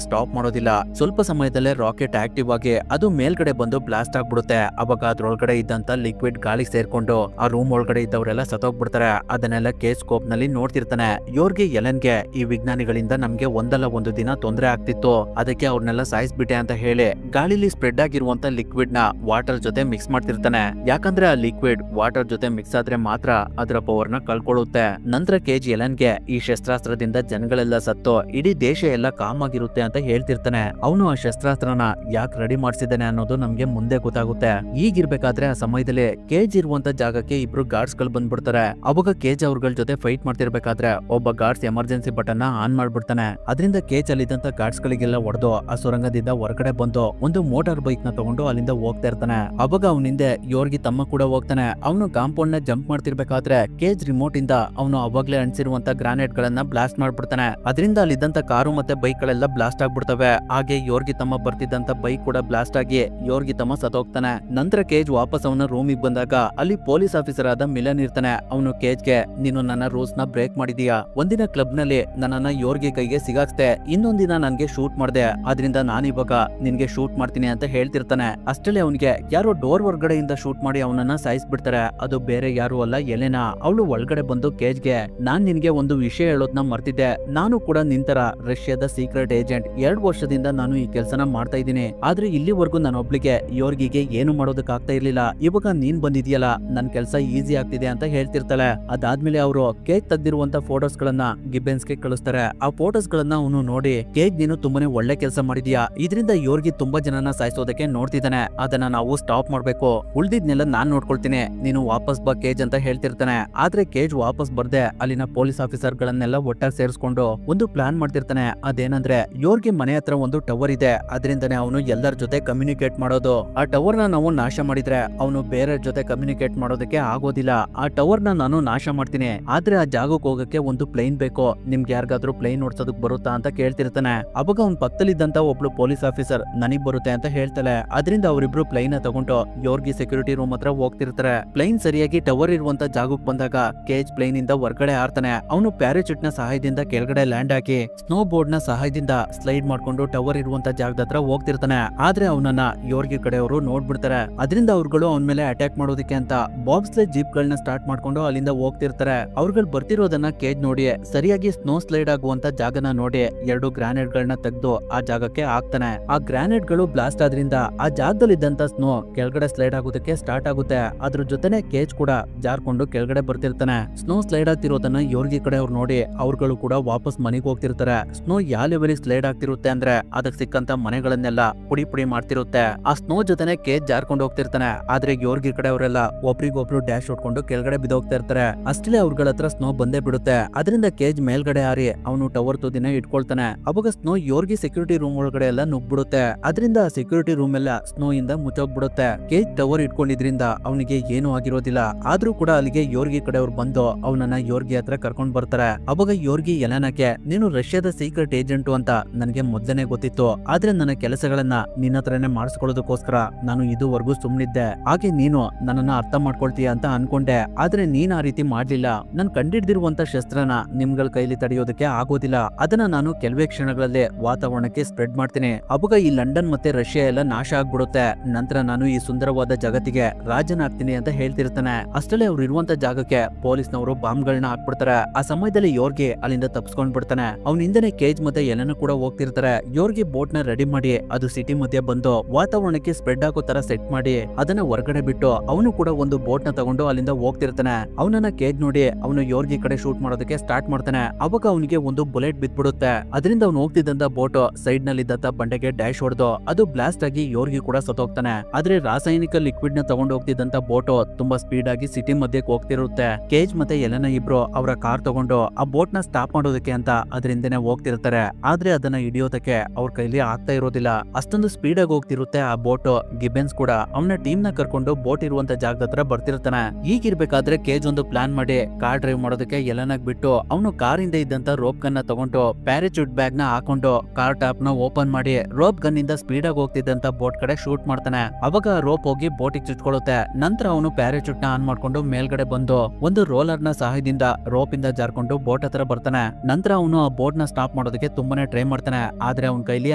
ಸ್ಟಾಪ್ ಮಾಡೋದಿಲ್ಲ. ಸ್ವಲ್ಪ ಸಮಯದಲ್ಲೇ ರಾಕೆಟ್ ಆಕ್ಟಿವ್ ಆಗಿ ಅದು ಮೇಲ್ಗಡೆ ಬಂದು ಬ್ಲಾಸ್ಟ್ ಆಗ್ಬಿಡುತ್ತೆ. ಅವಾಗ ಅದ್ರೊಳಗಡೆ ಇದ್ದಂತ ಲಿಕ್ವಿಡ್ ಗಾಳಿ ಸೇರ್ಕೊಂಡು ಆ ರೂಮ್ ಒಳಗಡೆ ಇದ್ದವರೆಲ್ಲ ಸತ್ತೋಗ್ಬಿಡ್ತಾರೆ. ಅದನ್ನೆಲ್ಲ ಕೇಸ್ ಸ್ಕೋಪ್ ನಲ್ಲಿ ನೋಡ್ತಿರ್ತಾನೆ. ಯೋರ್ಗಿ ಎಲೆನ್ಗೆ ಈ ವಿಜ್ಞಾನಿಗಳಿಂದ ನಮ್ಗೆ ಒಂದಲ್ಲ ಒಂದು ದಿನ ತೊಂದರೆ ಆಗ್ತಿತ್ತು, ಅದಕ್ಕೆ ಅವ್ರನ್ನೆಲ್ಲ ಸಾಯಿಸ್ಬಿಟ್ಟೆ ಅಂತ ಹೇಳಿ ಗಾಳಿಲಿ ಸ್ಪ್ರೆಡ್ ಆಗಿರುವಂತ ಲಿಕ್ವಿಡ್ ನ ವಾಟರ್ ಜೊತೆ ಮಿಕ್ಸ್ ಮಾಡ್ತಿರ್ತಾನೆ. ಯಾಕಂದ್ರೆ ಆ ಲಿಕ್ವಿಡ್ ವಾಟರ್ ಜೊತೆ ಮಿಕ್ಸ್ ಆದ್ರೆ ಮಾತ್ರ ಅದರ ಪವರ್ ನ ಕಳ್ಕೊಳ್ಳುತ್ತೆ. ನಂತರ ಕೇಜ್ ಎಲೆನ್ಗೆ ಈ ಶಸ್ತ್ರಾಸ್ತ್ರದಿಂದ ಜನಗಳೆಲ್ಲ ಸತ್ತು ಇಡೀ ದೇಶ ಎಲ್ಲ ಕಾಮ್ ಆಗಿರುತ್ತೆ ಅಂತ ಹೇಳ್ತಿರ್ತಾನೆ. ಅವನು ಆ ಶಸ್ತ್ರಾಸ್ತ್ರನ ಯಾಕೆ ರೆಡಿ ಮಾಡಿಸಿದ್ದಾನೆ ಅನ್ನೋದು ನಮ್ಗೆ ಮುಂದೆ ಗೊತ್ತಾಗುತ್ತೆ. ಈಗಿರ್ಬೇಕಾದ್ರೆ ಆ ಸಮಯದಲ್ಲಿ ಕೇಜ್ ಇರುವಂತ ಜಾಗಕ್ಕೆ ಇಬ್ರು ಗಾರ್ಡ್ಸ್ ಗಳು ಬಂದ್ಬಿಡ್ತಾರೆ. ಅವಾಗ ಕೇಜ್ ಅವ್ರಗಳ ಜೊತೆ ಫೈಟ್ ಮಾಡ್ತಿರ್ಬೇಕಾದ್ರೆ ಒಬ್ಬ ಗಾರ್ಡ್ಸ್ ಎಮರ್ಜೆನ್ಸಿ ಬಟನ್ ನ ಆನ್ ಮಾಡ್ಬಿಡ್ತಾನೆ. ಅದರಿಂದ ಕೇಜ್ ಅಲ್ಲಿದ್ದಂತ ಗಾರ್ಡ್ಸ್ ಗಳಿಗೆಲ್ಲ ಹೊಡೆದು ಆ ಸುರಂಗದಿಂದ ಹೊರಗಡೆ ಬಂದು ಒಂದು ಮೋಟಾರ್ ಬೈಕ್ ನ ತಗೊಂಡು ಅಲ್ಲಿಂದ ಹೋಗ್ತಾ ಇರ್ತಾನೆ. ಅವಾಗ ಅವನ ಹಿಂದೆ ಯೋರ್ಗಿ ತಮ್ಮ ಕೂಡ ಹೋಗ್ತಾನೆ. ಅವನು ಕಾಂಪೌಂಡ್ ನ ಜಂಪ್ ಮಾಡ್ತಿರ್ಬೇಕಾದ್ರೆ ಕೇಜ್ ರಿಮೋಟ್ ಇಂದ ಅವನು ಅವಾಗ್ಲೇ ಅಣಿಸಿರುವಂತ ಗ್ರಾನೇಡ್ ಗಳನ್ನ ಬ್ಲಾಸ್ಟ್ ಮಾಡ್ಬಿಡ್ತಾನೆ. ಅದರಿಂದ ಅಲ್ಲಿದ್ದಂತ ಕಾರು ಮತ್ತೆ ಬೈಕ್ ಗಳೆಲ್ಲ ಬ್ಲಾಸ್ಟ್ ಆಗ್ಬಿಡ್ತವೆ. ಹಾಗೆ ಯೋರ್ಗಿ ತಮ್ಮ ಬರ್ತಿದ್ದಂತ ಬೈಕ್ ಕೂಡ ಬ್ಲಾಸ್ಟ್ ಆಗಿ ಯೋರ್ಗಿ ತಮ್ಮ ಸತ್ತೋಗ್ತಾನೆ. ನಂತರ ಕೇಜ್ ವಾಪಸ್ ಅವನ ರೂಮಿಗೆ ಬಂದಾಗ ಅಲ್ಲಿ ಪೊಲೀಸ್ ಆಫೀಸರ್ ಆದ ಮಿಲನ್ ಇರ್ತಾನೆ. ಅವನು ಕೇಜ್ಗೆ, ನೀನು ನನ್ನ ರೂಲ್ಸ್ ನ ಬ್ರೇಕ್ ಮಾಡಿದೀಯಾ, ಒಂದಿನ ಕ್ಲಬ್ ನಲ್ಲಿ ನನ್ನನ್ನ ಯೋರ್ಗಿ ಕೈಗೆ ಸಿಗಾಕ್ಸ್ದೆ, ಇನ್ನೊಂದಿನ ನನ್ಗೆ ಶೂಟ್ ಮಾಡ್ದೆ, ಆದ್ರಿಂದ ನಾನಿವಾಗ ನಿನ್ಗೆ ಶೂಟ್ ಮಾಡ್ತೀನಿ ಅಂತ ಹೇಳ್ತಿರ್ತಾನೆ. ಅಷ್ಟರಲ್ಲಿ ಅವನಿಗೆ ಯಾರೋ ಡೋರ್ ಹೊರಗಡೆಯಿಂದ ಶೂಟ್ ಮಾಡಿ ಅವನನ್ನ ಸಾಯಿಸ್ಬಿಡ್ತಾರೆ. ಅದು ಬೇರೆ ಯಾರು ಅಲ್ಲ, ಎಲೆನಾ. ಅವಳು ಒಳಗಡೆ ಬಂದು ಕೇಜ್ಗೆ, ನಾನ್ ನಿನ್ಗೆ ಒಂದು ವಿಷಯ ಹೇಳೋದ್ನ ಮರ್ತಿದ್ದೆ, ನಾನು ಕೂಡ ನಿಂತರ ರಷ್ಯಾದ ಸೀಕ್ರೆಟ್ ಏಜೆಂಟ್. 2 ವರ್ಷದಿಂದ ನಾನು ಈ ಕೆಲಸನ ಮಾಡ್ತಾ ಇದ್ದೀನಿ, ಆದ್ರೆ ಇಲ್ಲಿವರೆಗೂ ನಾನೊಬ್ಳಿಗೆ ಯೋರ್ಗಿಗೆ ಏನು ಮಾಡೋದಕ್ಕೆ ಆಗ್ತಾ ಇರ್ಲಿಲ್ಲ. ಇವಾಗ ನೀನ್ ಬಂದಿದ್ಯಲ್ಲ, ನನ್ ಕೆಲಸ ಈಸಿ ಆಗ್ತಿದೆ ಅಂತ ಹೇಳ್ತಿರ್ತಾಳೆ. ಅದಾದ್ಮೇಲೆ ಅವರು ಕೇಜ್ ತೆಗ್ದಿರುವಂತ ಫೋಟೋಸ್ ಗಳನ್ನ ಗಿಬ್ಬೆನ್ಸ್ ಗೆ ಕಳಿಸ್ತಾರೆ. ಆ ಫೋಟೋಸ್ ಗಳನ್ನ ಅವನು ನೋಡಿ, ಕೇಜ್ ನೀನು ತುಂಬಾನೇ ಒಳ್ಳೆ ಕೆಲಸ ಮಾಡಿದ್ಯಾ, ಇದರಿಂದ ಯೋರ್ಗಿ ತುಂಬಾ ಜನನ ಸಾಯಿಸೋದಕ್ಕೆ ನೋಡ್ತಿದ್ದಾನೆ, ಅದನ್ನ ನಾವು ಸ್ಟಾಪ್ ಮಾಡ್ಬೇಕು, ಉಳ್ದಿದ್ನೆಲ್ಲ ನಾನ್ ನೋಡ್ಕೊಳ್ತೀನಿ, ನೀನು ವಾಪಸ್ ಬಾ ಕೇಜ್ ಅಂತ ಹೇಳ್ತಿರ್ತಾನೆ. ಆದ್ರೆ ಕೇಜ್ ವಾಪಸ್ ಬರ್ದೆ ಅಲ್ಲಿನ ಪೊಲೀಸ್ ಆಫೀಸರ್ ಗಳನ್ನೆಲ್ಲ ಒಟ್ಟಾಗಿ ಸೇರಿಸ್ಕೊಂಡು ಒಂದು ಪ್ಲಾನ್ ಮಾಡ್ತಿರ್ತಾನೆ. ಅದೇನಂದ್ರೆ ಯೋರ್ಗಿ ಮನೆ ಹತ್ರ ಒಂದು ಟವರ್ ಇದೆ, ಅದರಿಂದನೇ ಅವನು ಎಲ್ಲರ ಜೊತೆ ಕಮ್ಯುನಿಕೇಟ್ ಮಾಡೋದು. ಆ ಟವರ್ ನ ನಾವು ನಾಶ ಮಾಡಿದ್ರೆ ಅವನು ಬೇರೆ ಜೊತೆ ಕಮ್ಯುನಿಕೇಟ್ ಮಾಡೋದಕ್ಕೆ ಆಗೋದಿಲ್ಲ. ಆ ಟವರ್ ನ ನಾನು ನಾಶ ಮಾಡ್ತೀನಿ, ಆದ್ರೆ ಆ ಜಾಗಕ್ಕೆ ಹೋಗಕ್ಕೆ ಒಂದು ಪ್ಲೇನ್ ಬೇಕು, ನಿಮ್ಗೆ ಯಾರಿಗಾದ್ರೂ ಪ್ಲೇನ್ ಓಡಿಸೋದಕ್ ಬರುತ್ತಾ ಅಂತ ಕೇಳ್ತಿರ್ತಾನೆ. ಅವಾಗ ಅವ್ನ ಪಕ್ಕದಲ್ಲಿದ್ದಂತ ಒಬ್ಳು ಪೊಲೀಸ್ ಆಫೀಸರ್ ನನಗ್ ಬರುತ್ತೆ ಅಂತ ಹೇಳ್ತಾಳೆ. ಅದರಿಂದ ಅವರಿಬ್ರು ಪ್ಲೇನ್ ತಗೊಂಡು ಯೋರ್ಗಿ ಸೆಕ್ಯೂರಿಟಿ ರೂಮ್ ಹತ್ರ ಹೋಗ್ತಿರ್ತಾರೆ. ಪ್ಲೇನ್ ಸರಿಯಾಗಿ ಟವರ್ ಇರುವಂತ ಜಾಗಕ್ಕೆ ಬಂದಾಗ ಕೇಜ್ ಪ್ಲೇನ್ ಇಂದ ಹೊರಗಡೆ ಹಾರ್ತಾನೆ. ಅವನು ಪ್ಯಾರಾಚೂಟ್ ನ ಸಹಾಯದಿಂದ ಕೆಳಗಡೆ ಲ್ಯಾಂಡ್ ಆಗಿ ಸ್ನೋ ಬೋರ್ಡ್ ನ ಸಹಾಯದಿಂದ ಸ್ಲೈಡ್ ಮಾಡ್ಕೊಂಡು ಟವರ್ ಇರುವಂತ ಜಾಗದ ಹತ್ರ ಹೋಗ್ತಿರ್ತಾನೆ. ಆದ್ರೆ ಅವನನ್ನ ಯೋರ್ಗಿ ಕಡೆಯವರು ನೋಡ್ಬಿಡ್ತಾರೆ. ಅದರಿಂದ ಅವ್ರುಗಳು ಅವನ ಮೇಲೆ ಅಟ್ಯಾಕ್ ಮಾಡೋದಕ್ಕೆ ಅಂತ ಬಾಬ್ಸ್ಲೆ ಜೀಪ್ ಗಳನ್ನ ಸ್ಟಾರ್ಟ್ ಮಾಡ್ಕೊಂಡು ಅಲ್ಲಿಂದ ಹೋಗ್ತಿರ್ತಾರೆ. ಅವ್ರುಗಳು ಬರ್ತಿರೋದನ್ನ ಕೇಜ್ ನೋಡಿ ಸರಿಯಾಗಿ ಸ್ನೋ ಸ್ಲೈಡ್ ಆಗುವಂತ ಜಾಗನ ನೋಡಿ 2 ಗ್ರಾನೇಡ್ ಗಳನ್ನ ತೆಗೆದು ಆ ಜಾಗಕ್ಕೆ ಹಾಕ್ತಾನೆ. ಆ ಗ್ರಾನೇಡ್ ಗಳು ಬ್ಲಾಸ್ಟ್ ಆದ್ರಿಂದ ಆ ಜಾಗದಲ್ಲಿದ್ದಂತ ಸ್ನೋ ಕೆಳಗಡೆ ಸ್ಲೈಡ್ ಆಗೋದಕ್ಕೆ ಸ್ಟಾರ್ಟ್ ಆಗುತ್ತೆ. ಅದ್ರ ಜೊತೆನೆ ಕೇಜ್ ಕೂಡ ಜಾರ್ಕೊಂಡು ಕೆಳಗಡೆ ಬರ್ತಿರ್ತಾನೆ. ಸ್ನೋ ಸ್ಲೈಡ್ ಆಗ್ತಿರೋದನ್ನ ಯೋರ್ಗಿ ಕಡೆ ಅವ್ರು ನೋಡಿ ಅವ್ರುಗಳು ಕೂಡ ವಾಪಸ್ ಮನೆಗೆ ಹೋಗ್ತಿರ್ತಾರೆ. ಸ್ನೋ ಯಾವ ಲೆವೆಲ್ ಸ್ಲೈಡ್ ಆಗ್ತಿರುತ್ತೆ ಅಂದ್ರೆ ಅದಕ್ಕೆ ಸಿಕ್ಕಂತ ಮನೆಗಳನ್ನೆಲ್ಲ ಪುಡಿ ಪುಡಿ ಮಾಡ್ತಿರುತ್ತೆ. ಆ ಸ್ನೋ ಜೊತೆನೆ ಕೇಜ್ ಜಾರ್ಕೊಂಡು ಹೋಗ್ತಿರ್ತಾನೆ. ಆದ್ರೆ ಯೋರ್ಗಿ ಕಡೆ ಅವರೆಲ್ಲ ಒಬ್ರಿಗೊಬ್ರು ಡ್ಯಾಶ್ ಹೊಡ್ಕೊಂಡು ಕೆಳಗಡೆ ಬಿದ್ದೋಗ್ತಾ ಇರ್ತಾರೆ. ಅಷ್ಟೇ ಅವ್ರಗಳ ಹತ್ರ ಸ್ನೋ ಬಂದೇ ಬಿಡುತ್ತೆ. ಅದರಿಂದ ಕೇಜ್ ಮೇಲ್ಗಡೆ ಹಾರಿ ಅವನು ಟವರ್ ತುದಿನ ಇಟ್ಕೊಳ್ತಾನೆ. ಅವಾಗ ಸ್ನೋ ಯೋರ್ಗಿ ಸೆಕ್ಯೂರಿಟಿ ರೂಮ್ ಒಳಗಡೆ ಎಲ್ಲ ನುಗ್ಬಿಡುತ್ತೆ. ಅದರಿಂದ ಸೆಕ್ಯೂರಿಟಿ ರೂಮ್ ಎಲ್ಲ ಸ್ನೋ ಇಂದ ಮುಚ್ಚೋಗ್ಬಿಡುತ್ತೆ. ಕೇಜ್ ಟವರ್ ಇಟ್ಕೊಂಡಿದ್ರಿಂದ ಅವನಿಗೆ ಏನು ಆಗಿರೋದಿಲ್ಲ. ಆದ್ರೂ ಕೂಡ ಅಲ್ಲಿಗೆ ಯೋರ್ಗಿ ಕಡೆಯವ್ರು ಬಂದು ಅವನನ್ನ ಯೋರ್ಗಿ ಹತ್ರ ಕರ್ಕೊಂಡ್ ಬರ್ತಾರೆ. ಅವಾಗ ಯೋರ್ಗಿ ಎಲೆನಾಗೆ, ನೀನು ರಷ್ಯಾದ ಸೀಕ್ರೆಟ್ ಏಜೆಂಟ್ ಅಂತ ನನಗೆ ಮೊದಲನೇ ಗೊತ್ತಿತ್ತು, ಆದ್ರೆ ನನ್ನ ಕೆಲಸಗಳನ್ನ ನಿನ್ನ ಹತ್ರನೇ ಮಾಡಿಸ್ಕೊಳ್ಳೋದಕ್ಕೋಸ್ಕರ ನಾನು ಇದುವರೆಗೂ ಸುಮ್ನಿದ್ದೆ. ಹಾಗೆ ನೀನು ನನ್ನನ್ನ ಅರ್ಥ ಮಾಡ್ಕೊಳ್ತೀಯ ಅಂತ ಅನ್ಕೊಂಡೆ, ಆದ್ರೆ ನೀನ್ ಆ ರೀತಿ ಮಾಡ್ಲಿಲ್ಲ. ನನ್ ಕಂಡಿಡ್ದಿರುವಂತ ಶಸ್ತ್ರನ ನಿಮ್ಗಳ ಕೈಲಿ ತಡೆಯೋದಕ್ಕೆ ಆಗೋದಿಲ್ಲ. ಅದನ್ನ ನಾನು ಕೆಲವೇ ಕ್ಷಣಗಳಲ್ಲಿ ವಾತಾವರಣಕ್ಕೆ ಸ್ಪ್ರೆಡ್ ಮಾಡ್ತೀನಿ. ಅವಾಗ ಈ ಲಂಡನ್ ಮತ್ತೆ ರಷ್ಯಾ ಎಲ್ಲ ನಾಶ ಆಗ್ಬಿಡುತ್ತೆ. ನಂತರ ನಾನು ಈ ಸುಂದರವಾದ ಜಗತ್ತಿಗೆ ರಾಜನಾಗ್ತೀನಿ ಅಂತ ಹೇಳ್ತಿರ್ತಾನೆ. ಅಷ್ಟಲ್ಲೇ ಅವ್ರು ಇರುವಂತ ಜಾಗಕ್ಕೆ ಪೊಲೀಸ್ನವರು ಬಾಂಬ್ಗಳನ್ನ ಹಾಕ್ಬಿಡ್ತಾರೆ. ಆ ಸಮಯದಲ್ಲಿ ಯೋರ್ಗಿ ಅಲ್ಲಿಂದ ತಪ್ಸ್ಕೊಂಡ್ ಬಿಡ್ತಾನೆ. ಅವ್ನ ಹಿಂದೆನೆ ಕೇಜ್ ಮತ್ತೆ ಎಲೆನ ಕೂಡ ಹೋಗ್ತಿರ್ತಾರೆ. ಯೋರ್ಗಿ ಬೋಟ್ ನ ರೆಡಿ ಮಾಡಿ ಅದು ಸಿಟಿ ಮಧ್ಯೆ ಬಂದು ವಾತಾವರಣಕ್ಕೆ ಸ್ಪ್ರೆಡ್ ಆಗೋ ತರ ಸೆಟ್ ಮಾಡಿ ಅದನ್ನ ಹೊರಗಡೆ ಬಿಟ್ಟು ಅವನು ಕೂಡ ಒಂದು ಬೋಟ್ ನ ತಗೊಂಡು ಅಲ್ಲಿಂದ ಹೋಗ್ತಿರ್ತಾನೆ. ಅವನನ್ನ ಕೇಜ್ ನೋಡಿ ಅವನು ಯೋರ್ಗಿ ಕಡೆ ಶೂಟ್ ಮಾಡೋದಕ್ಕೆ ಸ್ಟಾರ್ಟ್ ಮಾಡ್ತಾನೆ. ಅವಾಗ ಅವನಿಗೆ ಒಂದು ಬುಲೆಟ್ ಬಿದ್ಬಿಡುತ್ತೆ. ಅದರಿಂದ ಅವ್ನು ಹೋಗ್ತಿದ್ದಂತ ಬೋಟ್ ಸೈಡ್ ನಲ್ಲಿ ಇದ್ದಂತ ಬಂಡೆಗೆ ಡ್ಯಾಶ್ ಹೊಡೆದು ಅದು ಬ್ಲಾಸ್ಟ್ ಆಗಿ ಯೋರ್ಗಿ ಕೂಡ ಸತ್ತೋಗ್ತಾನೆ. ಆದ್ರೆ ರಾಸಾಯನಿಕ ಲಿಕ್ವಿಡ್ ನ ತಗೊಂಡು ಹೋಗ್ತಿದ್ದಂತ ಬೋಟ್ ತುಂಬಾ ಸ್ಪೀಡ್ ಆಗಿ ಸಿಟಿ ಮಧ್ಯಕ್ಕೆ ಹೋಗ್ತಿರುತ್ತೆ. ಕೇಜ್ ಮತ್ತೆ ಎಲೆನ ಇಬ್ರು ಅವರ ಕಾರ್ ತಗೊಂಡು ಆ ಬೋಟ್ ನ ಸ್ಟಾಪ್ ಮಾಡೋದಕ್ಕೆ ಅಂತ ಅದರಿಂದನೇ ಹೋಗ್ತಿರ್ತಾರೆ. ಆದ್ರೆ ಅದನ್ನ ಹಿಡಿಯೋದಕ್ಕೆ ಅವ್ರ ಕೈಲಿ ಆಗ್ತಾ ಇರೋದಿಲ್ಲ. ಅಷ್ಟೊಂದು ಸ್ಪೀಡ್ ಆಗಿ ಹೋಗ್ತಿರುತ್ತೆ ಆ ಬೋಟ್. ಗಿಬೆನ್ಸ್ ಕೂಡ ಅವನ ಟೀಮ್ ನ ಕರ್ಕೊಂಡು ಬೋಟ್ ಇರುವಂತ ಜಾಗದ ಹತ್ರ ಬರ್ತಿರ್ತಾನೆ. ಈಗಿರ್ಬೇಕಾದ್ರೆ ಕೇಜ್ ಒಂದು ಪ್ಲಾನ್ ಮಾಡಿ ಕಾರ್ ಡ್ರೈವ್ ಮಾಡೋದಕ್ಕೆ ಎಲೆನಾಗ್ ಬಿಟ್ಟು ಅವನು ಕಾರ್ ಇಂದ ಇದ್ದಂತ ರೋಪ್ ಗನ್ ನ ತಗೊಂಡು ಪ್ಯಾರಾಚೂಟ್ ಬ್ಯಾಗ್ ನ ಹಾಕೊಂಡು ಕಾರ್ ಟಾಪ್ ನ ಓಪನ್ ಮಾಡಿ ರೋಪ್ ಗನ್ ಇಂದ ಸ್ಪೀಡ್ ಆಗಿ ಹೋಗ್ತಿದ್ದಂತ ಬೋಟ್ ಕಡೆ ಶೂಟ್ ಮಾಡ್ತಾನೆ. ಅವಾಗ ರೋಪ್ ಹೋಗಿ ಬೋಟಿಗೆ ಚುಚ್ಕೊಳ್ಳುತ್ತೆ. ನಂತರ ಅವನು ಪ್ಯಾರಾಚೂಟ್ ನ ಆನ್ ಮಾಡ್ಕೊಂಡು ಮೇಲ್ಗಡೆ ಬಂದು ಒಂದು ರೋಲರ್ ನ ಸಹಾಯದಿಂದ ರೋಪ್ ಇಂದ ಜಾರ್ಕೊಂಡು ಬೋಟ್ ಹತ್ರ ಬರ್ತಾನೆ. ನಂತರ ಅವನು ಆ ಬೋಟ್ ನ ಸ್ಟಾಪ್ ಮಾಡೋದಕ್ಕೆ ತುಂಬಾನೇ ಟ್ರೈ ಮಾಡ್ತಾನೆ. ಆದ್ರೆ ಅವನ ಕೈಲಿ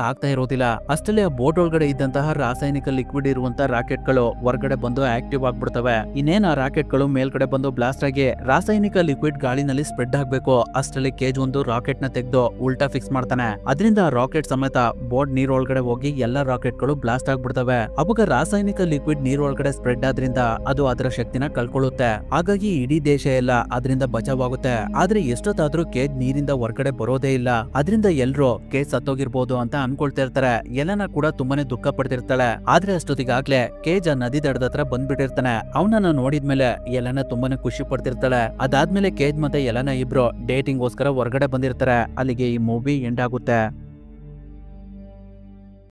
ಆಗ್ತಾ ಇರೋದಿಲ್ಲ. ಅಷ್ಟರಲ್ಲಿ ಆ ಬೋಟ್ ಒಳಗಡೆ ಇದ್ದಂತಹ ರಾಸಾಯನಿಕ ಲಿಕ್ವಿಡ್ ಇರುವಂತ ರಾಕೆಟ್ ಗಳು ಹೊರಗಡೆ ಬಂದು ಆಕ್ಟಿವ್ ಆಗ್ಬಿಡ್ತವೆ. ಇನ್ನೇನ್ ಆ ರಾಕೆಟ್ ಗಳು ಮೇಲ್ಗಡೆ ಬಂದು ಬ್ಲಾಸ್ಟ್ ಆಗಿ ರಾಸಾಯನಿಕ ಲಿಕ್ವಿಡ್ ಗಾಳಿನಲ್ಲಿ ಸ್ಪ್ರೆಡ್ ಆಗ್ಬೇಕು. ಅಷ್ಟರಲ್ಲಿ ಕೇಜ್ ಒಂದು ರಾಕೆಟ್ ನ ತೆಗೆದು ಉಲ್ಟಾ ಫಿಕ್ಸ್ ಮಾಡ್ತಾನೆ. ಅದರಿಂದ ರಾಕೆಟ್ ಸಮೇತ ಬೋಟ್ ನೀರೊಳಗಡೆ ಹೋಗಿ ಎಲ್ಲಾ ರಾಕೆಟ್ ಗಳು ಬ್ಲಾಸ್ಟ್ ಆಗ್ಬಿಡ್ತವೆ. ಅವಾಗ ರಾಸಾಯನಿಕ ಲಿಕ್ವಿಡ್ ನೀರೊಳಗಡೆ ಸ್ಪ್ರೆಡ್ ಆದ್ರಿಂದ ಅದು ಅದರ ಶಕ್ತಿನ ಕಳ್ಕೊಳ್ಳುತ್ತೆ. ಹಾಗಾಗಿ ಇಡೀ ದೇಶ ಎಲ್ಲ ಅದರಿಂದ ಬಚಾವಾಗುತ್ತೆ. ಆದ್ರೆ ಎಷ್ಟೊತ್ತಾದ್ರೂ ಕೇಜ್ ನೀರಿಂದ ಹೊರಗಡೆ ಬರೋದೇ ಇಲ್ಲ. ಅದರಿಂದ ಎಲ್ರು ಕೇಜ್ ಸತ್ತೋಗಿರ್ಬೋದು ಅಂತ ಅನ್ಕೊಳ್ತಾ ಇರ್ತಾರೆ. ಎಲೆನ ಕೂಡ ತುಂಬಾನೇ ದುಃಖ ಪಡ್ತಿರ್ತಾಳೆ. ಆದ್ರೆ ಅಷ್ಟೊತ್ತಿಗಾಗ್ಲೇ ಕೇಜ್ ಆ ನದಿ ದಡದ ಹತ್ರ ಬಂದ್ಬಿಟ್ಟಿರ್ತಾನೆ. ಅವನನ್ನ ನೋಡಿದ್ಮೇಲೆ ಎಲೆನ ತುಂಬಾನೇ ಖುಷಿ ಪಡ್ತಿರ್ತಾಳೆ. ಅದಾದ್ಮೇಲೆ ಕೇಜ್ ಮತ್ತೆ ಎಲೆನ ಇಬ್ರು ಡೇಟಿಂಗ್ ಗೋಸ್ಕರ ಹೊರಗಡೆ ಬಂದಿರ್ತಾರೆ. ಅಲ್ಲಿಗೆ ಈ ಮೂವಿ ಎಂಡ್ ಆಗುತ್ತೆ.